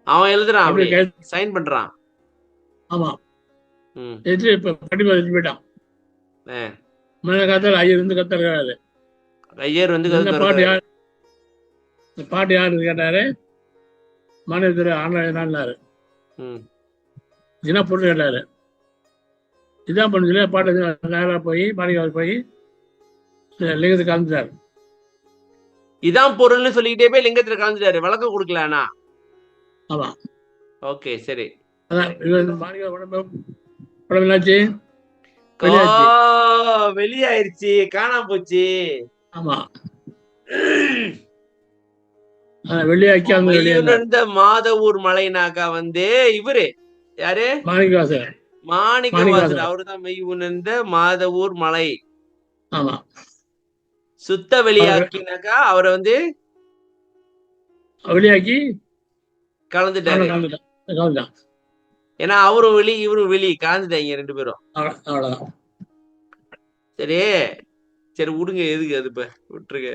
அவன் எழுதுறான், சைன் பண்றான். ஆமா, இப்ப படிப்பு எழுதி போயிட்டான். மேல காத்தால ஐயர் வந்து கத்துறாரு. பாட்டு யாரு கேட்டாரு? மாநில ஆண்டாரு. என்ன பொருள் கேட்டாரு? இதான் பண்ணு சொல்லி பாட்டு நேரா போய் மாணிக்கவாசர் போய் லிங்கத்துக்கு கலந்துட்டாரு. இதான் பொருள்னு சொல்லிக்கிட்டே போய் லிங்கத்துல கலந்துட்டாரு, விளக்கம் கொடுக்கலனா? ஆமா. ஓகே, சரி. அதான் மாணிக்கவாசர் உடம்பு வெளியாயிருச்சு, காணாம போச்சு. ஆமா, வெளியாக்கி மாதவூர் மலைனாக்கா வந்து இவரு யாரு? மாணிக்கவாசர். அவருதான் மெய் உணர்ந்த மாதவூர் மலை. ஆமா. சுத்த வெளியாக்கினாக்கா அவரை வந்து வெளியாக்கி கலந்துட்டாரு. ஏன்னா அவரும் வெளி இவரும் வெளி கலந்துட்டாங்க ரெண்டு பேரும். சரி விடுங்க, எதுக்கு அது இப்ப விட்டுருங்க.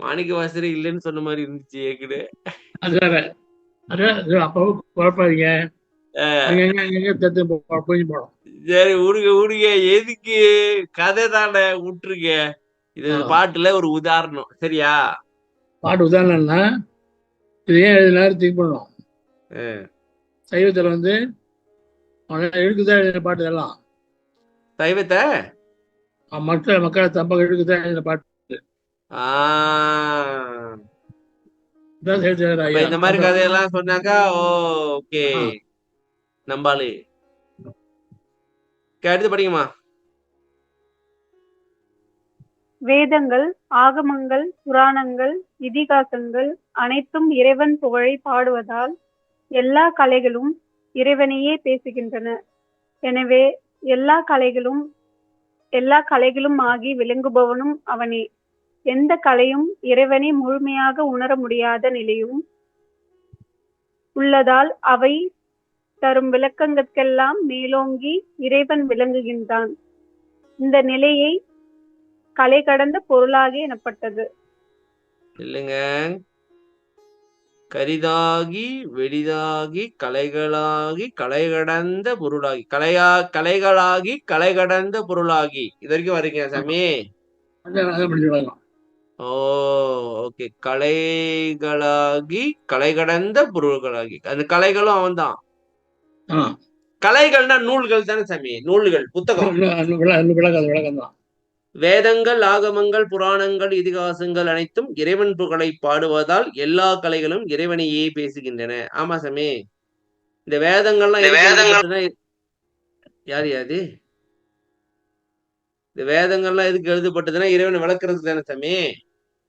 மாணிக்கவாசரே இல்லைன்னு சொன்ன மாதிரி இருந்துச்சு ஏற்கனவே. அப்பவும் குழப்பாதீங்க. சரி விடுங்க, எதுக்கு கதை தானே, விட்டுருங்க. இது பாட்டுல ஒரு உதாரணம், சரியா? பாட்டு உதாரணம்னா இது ஏன் எழுதினாரு திங்க் பண்ணும். சைவத்துல வந்து எழுக்குதான் எழுதின பாட்டு எல்லாம். சைவத்தை மக்களை தம்ப எழுக்குதான் எழுதின பாட்டு. இந்த மாதிரி கதையெல்லாம் சொன்னாக்கா ஓகே நம்பாளு. அடுத்து படிக்குமா? வேதங்கள், ஆகமங்கள், புராணங்கள், இதிகாசங்கள் அனைத்தும் இறைவன் புகழை பாடுவதால் எல்லா கலைகளும் இறைவனையே பேசுகின்றன. எனவே எல்லா கலைகளும் ஆகி விளங்குபவனும் அவனே. எந்த கலையும் இறைவனை முழுமையாக உணர முடியாத நிலையும் உள்ளதால் அவை தரும் விளக்கங்களுக்கெல்லாம் மேலோங்கி இறைவன் விளங்குகின்றான். இந்த நிலையை கலை கடந்த பொருளாகி எனப்பட்டது. இல்லைங்க, கரிதாகி வெளிதாகி கலைகளாகி கலை கடந்த பொருளாகி கலைகளாகி கலை கடந்த பொருளாகி இது வரைக்கும் வரீங்க சாமி. ஓ ஓகே. கலைகளாகி கலை கடந்த பொருள்களாகி, அந்த கலைகளும் அவன் தான். கலைகள்னா நூல்கள் தானே சாமி, நூல்கள் புத்தகம். வேதங்கள் ஆகமங்கள் புராணங்கள் இதிகாசங்கள் அனைத்தும் இறைவன் புகழை பாடுவதால் எல்லா கலைகளும் இறைவனையே பேசுகின்றன. ஆமா சாமி. இந்த வேதங்கள்லாம் யார் யாது இந்த வேதங்கள்லாம் எதுக்கு எழுதப்பட்டதுன்னா இறைவனை விளக்குறதுக்கு தானே சாமி.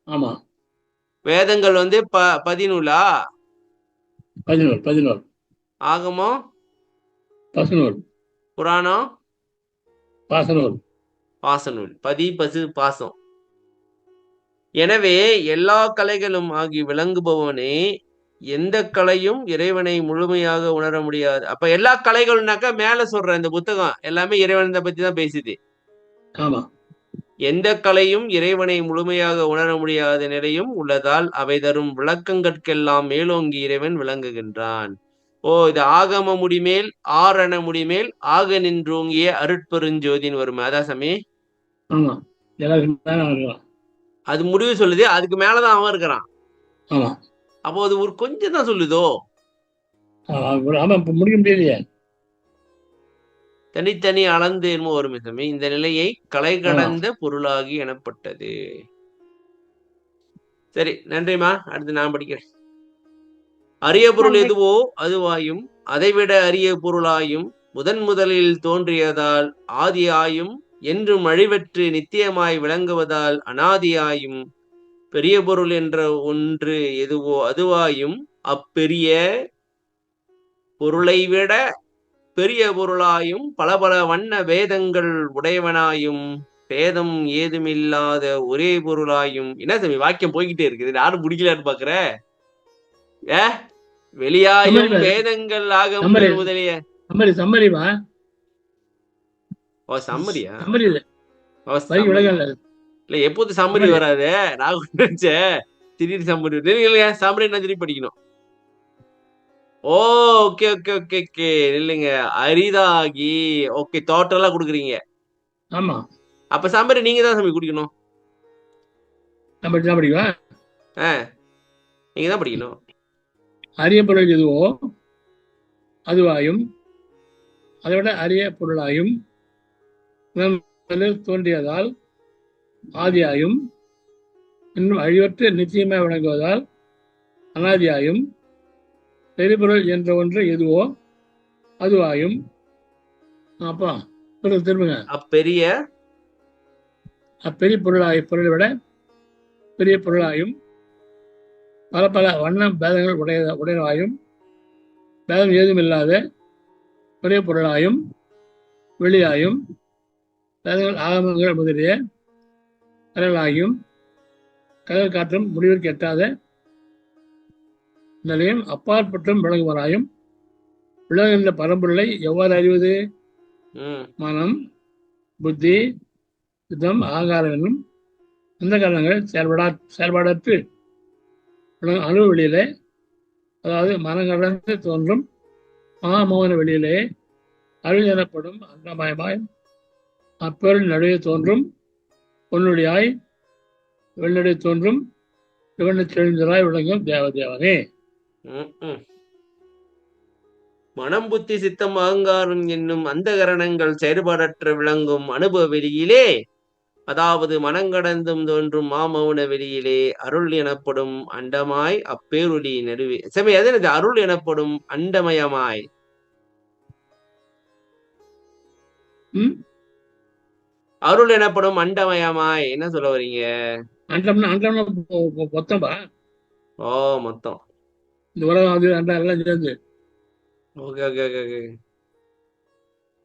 ஆமா. வேதங்கள் வந்து பதினூலா? 11. ஆகமம் 11. புராணம் பாசனூல். பாசநூல். பதி பசு பாசம். எனவே எல்லா கலைகளும் ஆகி விளங்குபவனே எந்த கலையும் இறைவனை முழுமையாக உணர முடியாது. அப்ப எல்லா கலைகள்னாக்கா மேல சொல்ற இந்த புத்தகம் எல்லாமே இறைவனை பத்தி தான் பேசுது. ஆமா. எந்த கலையும் இறைவனை முழுமையாக உணர முடியாத நிலையும் உள்ளதால் அவை தரும் விளக்கங்கட்கெல்லாம் மேலோங்கி இறைவன் விளங்குகின்றான். ஓ, இது ஆகம முடிமேல் ஆரண முடிமேல் ஆக நின்றோங்கிய அருட்பெருஞ்சோதின்னு வருமே, அதான் சாமி. அது முடிவு சொல்லுது, அதுக்கு மேலதான் அவன் இருக்கிறான். அப்போ அது ஒரு கொஞ்சம் தான் சொல்லுதோ. முடிக்க முடியலையே. தனித்தனி அளந்து என்னமோ வருமே சாமி. இந்த நிலையை கலை கடந்த பொருளாகி எனப்பட்டது. சரி, நன்றிமா. அடுத்து நான் படிக்கிறேன். அரிய பொருள் எதுவோ அதுவாயும் அதைவிட அரிய பொருளாயும் முதலில் தோன்றியதால் ஆதியாயும் என்றும் அழிவற்று நித்தியமாய் விளங்குவதால் அனாதியாயும் பெரிய பொருள் என்ற ஒன்று எதுவோ அதுவாயும் அப்பெரிய பொருளை விட பெரிய பொருளாயும் பல பல வண்ண வேதங்கள் உடையவனாயும் பேதம் ஏதுமில்லாத ஒரே பொருளாயும். என்ன சாமி வாக்கியம் போய்கிட்டே இருக்குது, நானும் முடிக்கலான்னு பாக்குற. வெளியாயும் வேதங்கள் ஆகமங்கள் முதலிய சம்மரிமா. ஓ சம்மரியா? இல்ல, எப்போது சம்மரி வராது. நான் நினைச்சேன் திடீர்னு சம்மரி இல்லையா. சம்மரி நான் திருப்பி படிக்கணும். Okay okay okay okay. இல்லைங்க, அரிதாகி. ஓகே, டோட்டலா குடுக்குறீங்க. ஆமா. அப்ப சம்மரி நீங்க தான் சாமி குடிக்கணும். நீங்க தான் படிக்கணும். அரிய பொருள் எதுவோ அதுவாயும் அதை விட அரிய பொருளாயும் தோன்றியதால் ஆதியாயும் இன்னும் அழிவற்று நிச்சயமாய் விளங்குவதால் அனாதியாயும் பெருபொருள் என்ற ஒன்று எதுவோ அதுவாயும். அப்பா திரும்புங்க. அப்பெரிய பொருளை விட பெரிய பொருளாயும் பல பல வண்ண பேதங்கள் உடையவாயும் பேதம் ஏதும் இல்லாத பெரிய பொருளாயும் வெளியாயும் பேதங்கள் ஆகமங்கள் முதலிய கடலாகியும் கடல் காற்றும் முடிவிற்கு எட்டாத நிலையும் அப்பாற்பட்டும் விளங்குவராயும் விளங்குகின்ற பரம்பொருளை எவ்வாறு அறிவது? மனம், புத்தி, சித்தம், ஆகாரம் என்னும் அந்த காரணங்கள் செயல்பாடற்று அணு வெளியிலே, அதாவது மனங்கடந்து தோன்றும் மகாமோகன வெளியிலே அருள் எனப்படும் அண்டமயமாய் அப்பொருள் நடுவே தோன்றும் பொன்னுடையாய் வெள்ளடை தோன்றும் சிவனை செழுந்தராய் விளங்கும் தேவதேவனே. மனம் புத்தி சித்தம் அகங்காரம் என்னும் அந்த கரணங்கள் செயல்பாடற்ற விளங்கும் அனுபவ வெளியிலே, அதாவது மனங்கடந்தும் தோன்றும் மாமௌன வெளியிலே அருள் எனப்படும் அண்டமாய் அப்பேருளி நடுவே. சமய அது அருள் எனப்படும் அண்டமயமாய். அருள் எனப்படும் அண்டமயமாய் என்ன சொல்ல வரீங்க? ஓ மொத்தம் இந்த உலகம் அது எல்லாம் சேர்ந்து. Okay okay okay okay.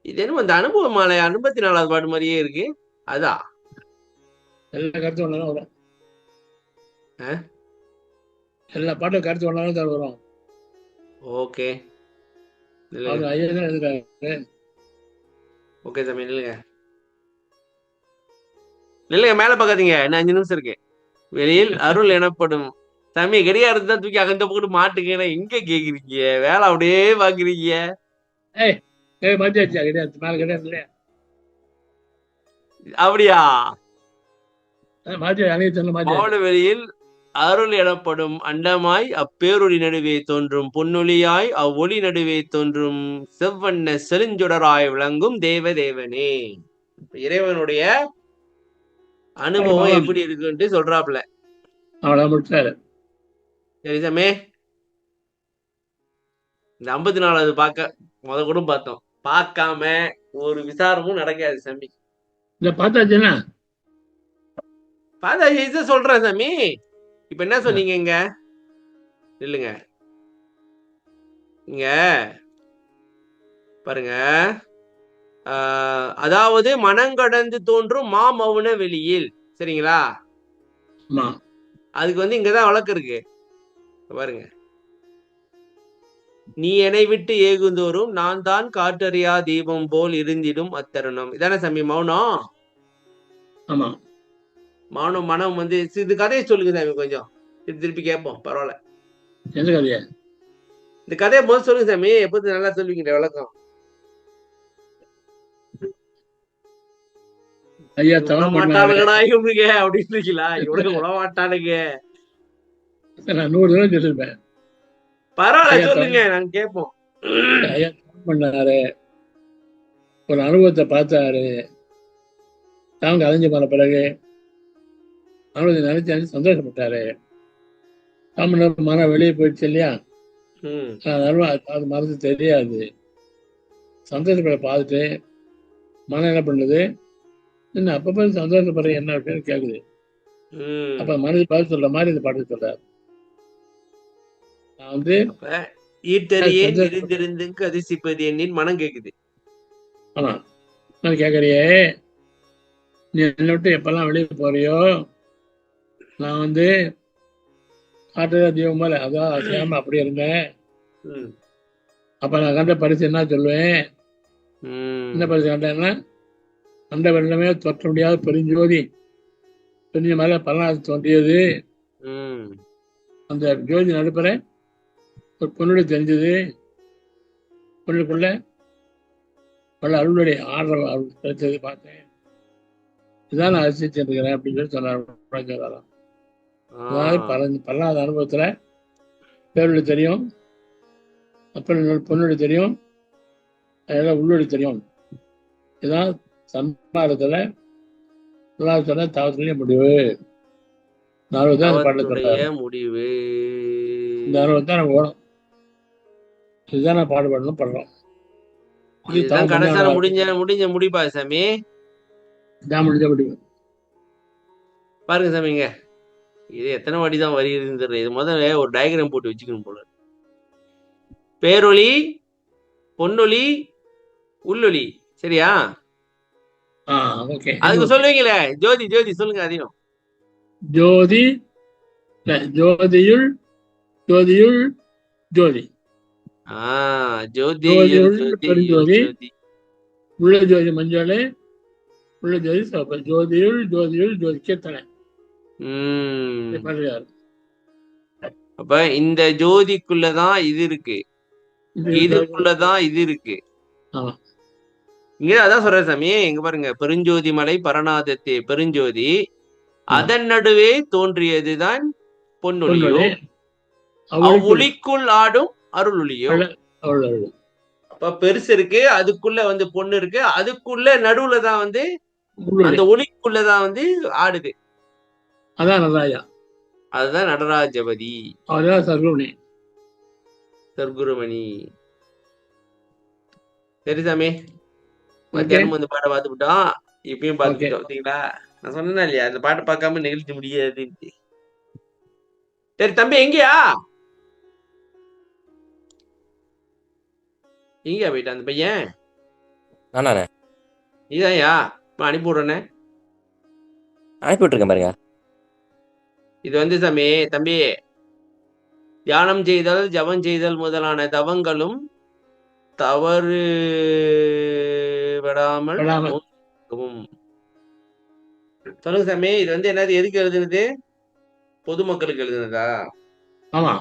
இது என்ன இந்த அனுபவ மாலை 54வது பாட்டு மாதிரியே இருக்கு. அதான் எல்லா கருத்து ஒண்ணாதான் வரும். எல்லா பாட்டும் கருத்து ஒண்ணாதான் தான் வரும். ஓகே ஐயா தான் எதுக்காக. ஓகே தம்பி இல்லைங்க. இல்லைங்க, மேல பாக்காதீங்க, இன்னும் 5 நிமிஷம் இருக்கு. வெளியில் அருள் எனப்படும் சாமி கடிகாரத்தை தான் தூக்கி அகந்த போட்டு மாட்டுங்க. எங்க கேக்குறீங்க? வேலை அப்படியே பாக்குறீங்க. மாத்தியாச்சா கிடையாது, மேல கிடையாது இல்லையா? அப்படியா? மாத்தியா அனைத்து மாத்தியா. மௌன வெளியில் அருள் எனப்படும் அண்டமாய் அப்பேரொளி நடுவே தோன்றும் பொன்னொழியாய் அவ்வொளி நடுவே தோன்றும் செவ்வண்ண செழுஞ்சுடராய் விளங்கும் தேவதேவனே. இறைவனுடைய அனுபவம் எப்படி இருக்குன்ட்டு சொல்றாப்ல. அவ்வளவு முடிச்சாரு. சரி சாமி, இந்த 54வது பார்க்க கூட பார்த்தோம். பார்க்காம ஒரு விசாரமும் நடக்காது சாமி. இந்த பார்த்தாச்சுன்னா பார்த்தா இதை சொல்றேன் சாமி. இப்ப என்ன சொன்னீங்க? இங்க இல்லைங்க, இங்க பாருங்க. அதாவது மனங்கடந்து தோன்றும் மாமௌன வெளியில், சரிங்களா? அதுக்கு இங்கதான் வழக்கு இருக்கு பாருங்க. நீ என்னை விட்டு ஏகுந்தோறும் நான் தான் காற்றறியா தீபம் போல் இருந்திடும் அத்தருணம். இதானே சாமி மௌனம்? ஆமா, மௌனம் மனம் இது கதையை சொல்லுங்க சாமி, கொஞ்சம் திருப்பி கேட்போம், பரவாயில்ல. எந்த கதையா? இந்த கதையை போது சொல்லுங்க சாமி, எப்போது நல்லா சொல்லுவீங்க விளக்கம். ஐயா மாட்டாளுங்கடா இவனுங்க அப்படின்னு இருக்கீங்களா? இவனுக்கு உடமாட்டானுங்க. நான் 100 தடவை சொல்லிருப்பேன். பரவாயில்ல சொல்லுங்க, நாங்க கேட்போம். ஐயா பண்ணாரு, ஒரு அனுபவத்தை பார்த்தாரு. தாங்க அலைஞ்சு போன பிறகு அனுபவத்தை நினைச்சு சந்தோஷப்பட்டாரு. மனம் வெளியே போயிடுச்சு இல்லையா? அது மனசு தெரியாது. சந்தோஷப்பட பார்த்துட்டு மனம் என்ன பண்ணுது, என்ன அப்பப்ப சந்தோஷப்படுற என்ன அப்படின்னு கேக்குது. அப்ப மனசு பார்த்து சொல்ற மாதிரி இந்த பாட்டு சொல்றாரு. நான் அதிசிப்பது என்னின் மனம் கேக்குது. ஆமா, நான் கேக்குறியே, நீ என்னை விட்டு எப்பெல்லாம் வெளியே போறியோ நான் காட்டுற தீபம் போல அதான் அசையாம அப்படி இருந்தேன். அப்ப நான் கண்ட பரிசு என்ன சொல்லுவேன்? என்ன பரிசு கண்டேன்னா, அந்த வெள்ளமே தொற்ற முடியாத பெருஞ்சோதி, பெரிய மேல பலனாது தோன்றியது. அந்த ஜோதி நடுப்புற ஒரு பொண்ணுடைய தெரிஞ்சது. பொண்ணுக்குள்ள பல அருளுடைய ஆடுற கிடைச்சது பார்த்தேன். இதான் நான் ரசிச்சிருக்கிறேன் அப்படின்னு சொல்லி சொன்னார். அதாவது பல்லாத அனுபவத்துல பேருடைய தெரியும், அப்ப பொண்ணுடைய தெரியும், அதெல்லாம் உள்ளொடி தெரியும். இதுதான் சம்பாரத்துல சொன்ன தாவத்திலேயே முடிவு. முடிவு இந்த அனுபவம் தான் நம்ம ஓடும். இதுதான் நான் பாடுபடணும் படுறோம். முடிஞ்ச முடிப்பா சாமி. இதான் முடிஞ்ச முடிவு. பாருங்க சாமிங்க, இது எத்தனை வாடிதான் வருகிறது. இது முதல்ல ஒரு டயக்ராம் போட்டு வச்சுக்கணும் போல. பேரொளி, பொன்னொளி, உள்ளொளி, சரியா? அதுக்கு சொல்லுவீங்களே ஜோதி. ஜோதி சொல்லுங்க. அதையும் ஜோதி, ஜோதியுள் ஜோதியுள் ஜோதி, ஜோதி உள்ள ஜோதி மஞ்சள், உள்ள ஜோதி சிவப்பு. ஜோதியுள் ஜோதியுள் ஜோதி கீர்த்தனை. அப்ப இந்த ஜோதிக்குள்ளதான் இது இருக்கு, இதுக்குள்ளதான் இது இருக்கு. இங்க அதான் சொல்ற சாமி. எங்க பாருங்க, பெருஞ்சோதி மலை பரநாதத்தே பெருஞ்சோதி, அதன் நடுவே தோன்றியதுதான் பொன்னொழியோ, ஒளிக்குள் ஆடும் அருள் ஒளியோ. அப்ப பெருசு இருக்கு, அதுக்குள்ள பொண்ணு இருக்கு, அதுக்குள்ள நடுவுலதான் அந்த ஒளிக்குள்ளதான் ஆடுது. அதான் நடராஜா, அதுதான் நடராஜபதி, அதுதான் சர்க்குருமணி. சர்க்குருமணி. சரி சாமி, மத்தியானம் பாட்டை பார்த்துக்கிட்டோம், இப்பயும் பார்த்துக்கிட்டோம். சரிங்களா? நான் சொன்னேன் இல்லையா, அந்த பாட்டை பார்க்காம நிகழ்ச்சி முடியாதுன்ட்டு. சரி தம்பி, எங்கயா போயிட்டான் அந்த பையன்? இதான்யா அனுப்பி விடுறேன்னு அனுப்பி விட்டுருக்கேன் பாருங்க. இது சாமி தம்பி, தியானம் செய்தல், ஜபம் செய்தல் முதலான தவங்களும் தவறு விடாமல் சொல்லுங்க சாமி. இது வந்து என்னது, எதுக்கு எழுதுனது? பொதுமக்களுக்கு எழுதுனதா? ஆமா.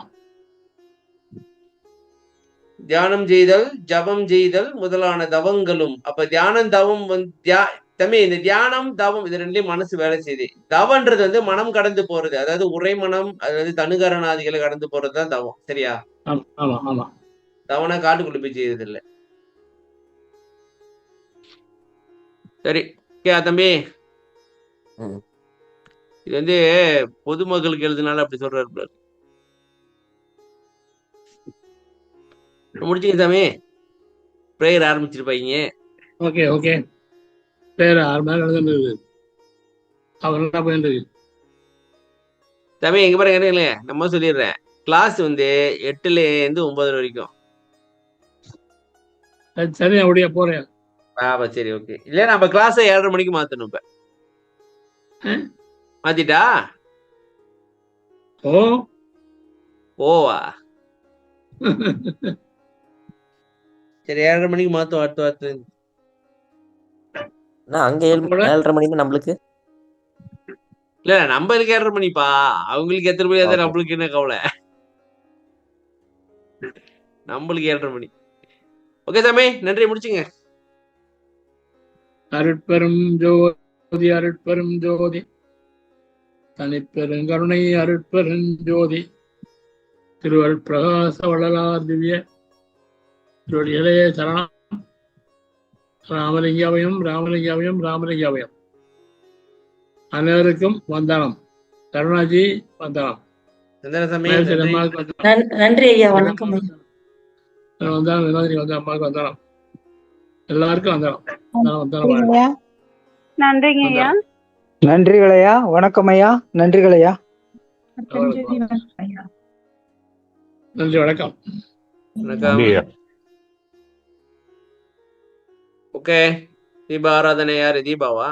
தியானம் செய்தல், ஜபம் செய்தல் முதலான தவங்களும். அப்ப தியானம் தவம் வந்து தம்பி, இந்த தியானம் தவம் இது ரெண்டையும் மனசு வேலை செய்யுது. தவன்றது வந்து மனம் கடந்து போறது, அதாவது உரை மனம், அதாவது தனுகரணாதிகளை கடந்து போறதுதான் தவம். சரியா? ஆமா ஆமா. தவனை காட்டுக்குள்ள போய் செய்யறது இல்லை. சரி ஓகே தம்பி. இது வந்து பொதுமக்களுக்கு எழுதுனால அப்படி சொல்றாரு. முடிச்சுங்க சாமி. பிரேயர் ஆரம்பிச்சிருப்பாங்க. Okay okay. பேர் 6 மணி நேரம் எழுதுனது அவர் என்ன பண்ணிட்டு சாமி எங்க பாருங்க, நம்ம சொல்லிடுறேன். கிளாஸ் வந்து 8ல இருந்து 9 வரைக்கும். சரி, அப்படியே போறேன். சரி ஓகே. இல்ல நம்ம கிளாஸ் 7:30 மணிக்கு மாத்தணும். இப்ப மாத்திட்டா? ஓவா சரி 7:30 மணிக்கு மாத்தும். அடுத்த வாரத்துல அங்க 7:30 மணிக்கு நம்மளுக்கு இல்ல, நம்மளுக்கு 7:30 மணிப்பா. அவங்களுக்கு எத்தனை மணி, Okay. நம்மளுக்கு என்ன கவலை. நம்மளுக்கு 7:30 மணி. ஓகே சாமி, நன்றி, முடிச்சுங்க. அருட்பெரும் ஜோதி அருட்பெரும் ஜோதி தனிப்பெருங்கருணை அருட்பெரும் ஜோதி திருவருட் பிரகாச வள்ளலார் திவ்ய திருவடிகளே சரணம். ராமலிங்காவயம் ராமலிங்காவயம் ராமலிங்காவயம். அனைவருக்கும் வந்தனம். கருணாஜி வந்தனம். நன்றி ஐயா, வணக்கம். வந்தனம். வினோதினி வந்து அம்மாவுக்கு வந்தனம். எல்லாருக்கும் வந்தனம். வந்தனம். நன்றிங்க ஐயா. நன்றிகளையா. வணக்கம் ஐயா. நன்றிகளையா. நன்றி, வணக்கம். ஓகே. தீப ஆராதனை யாரு? தீபாவா?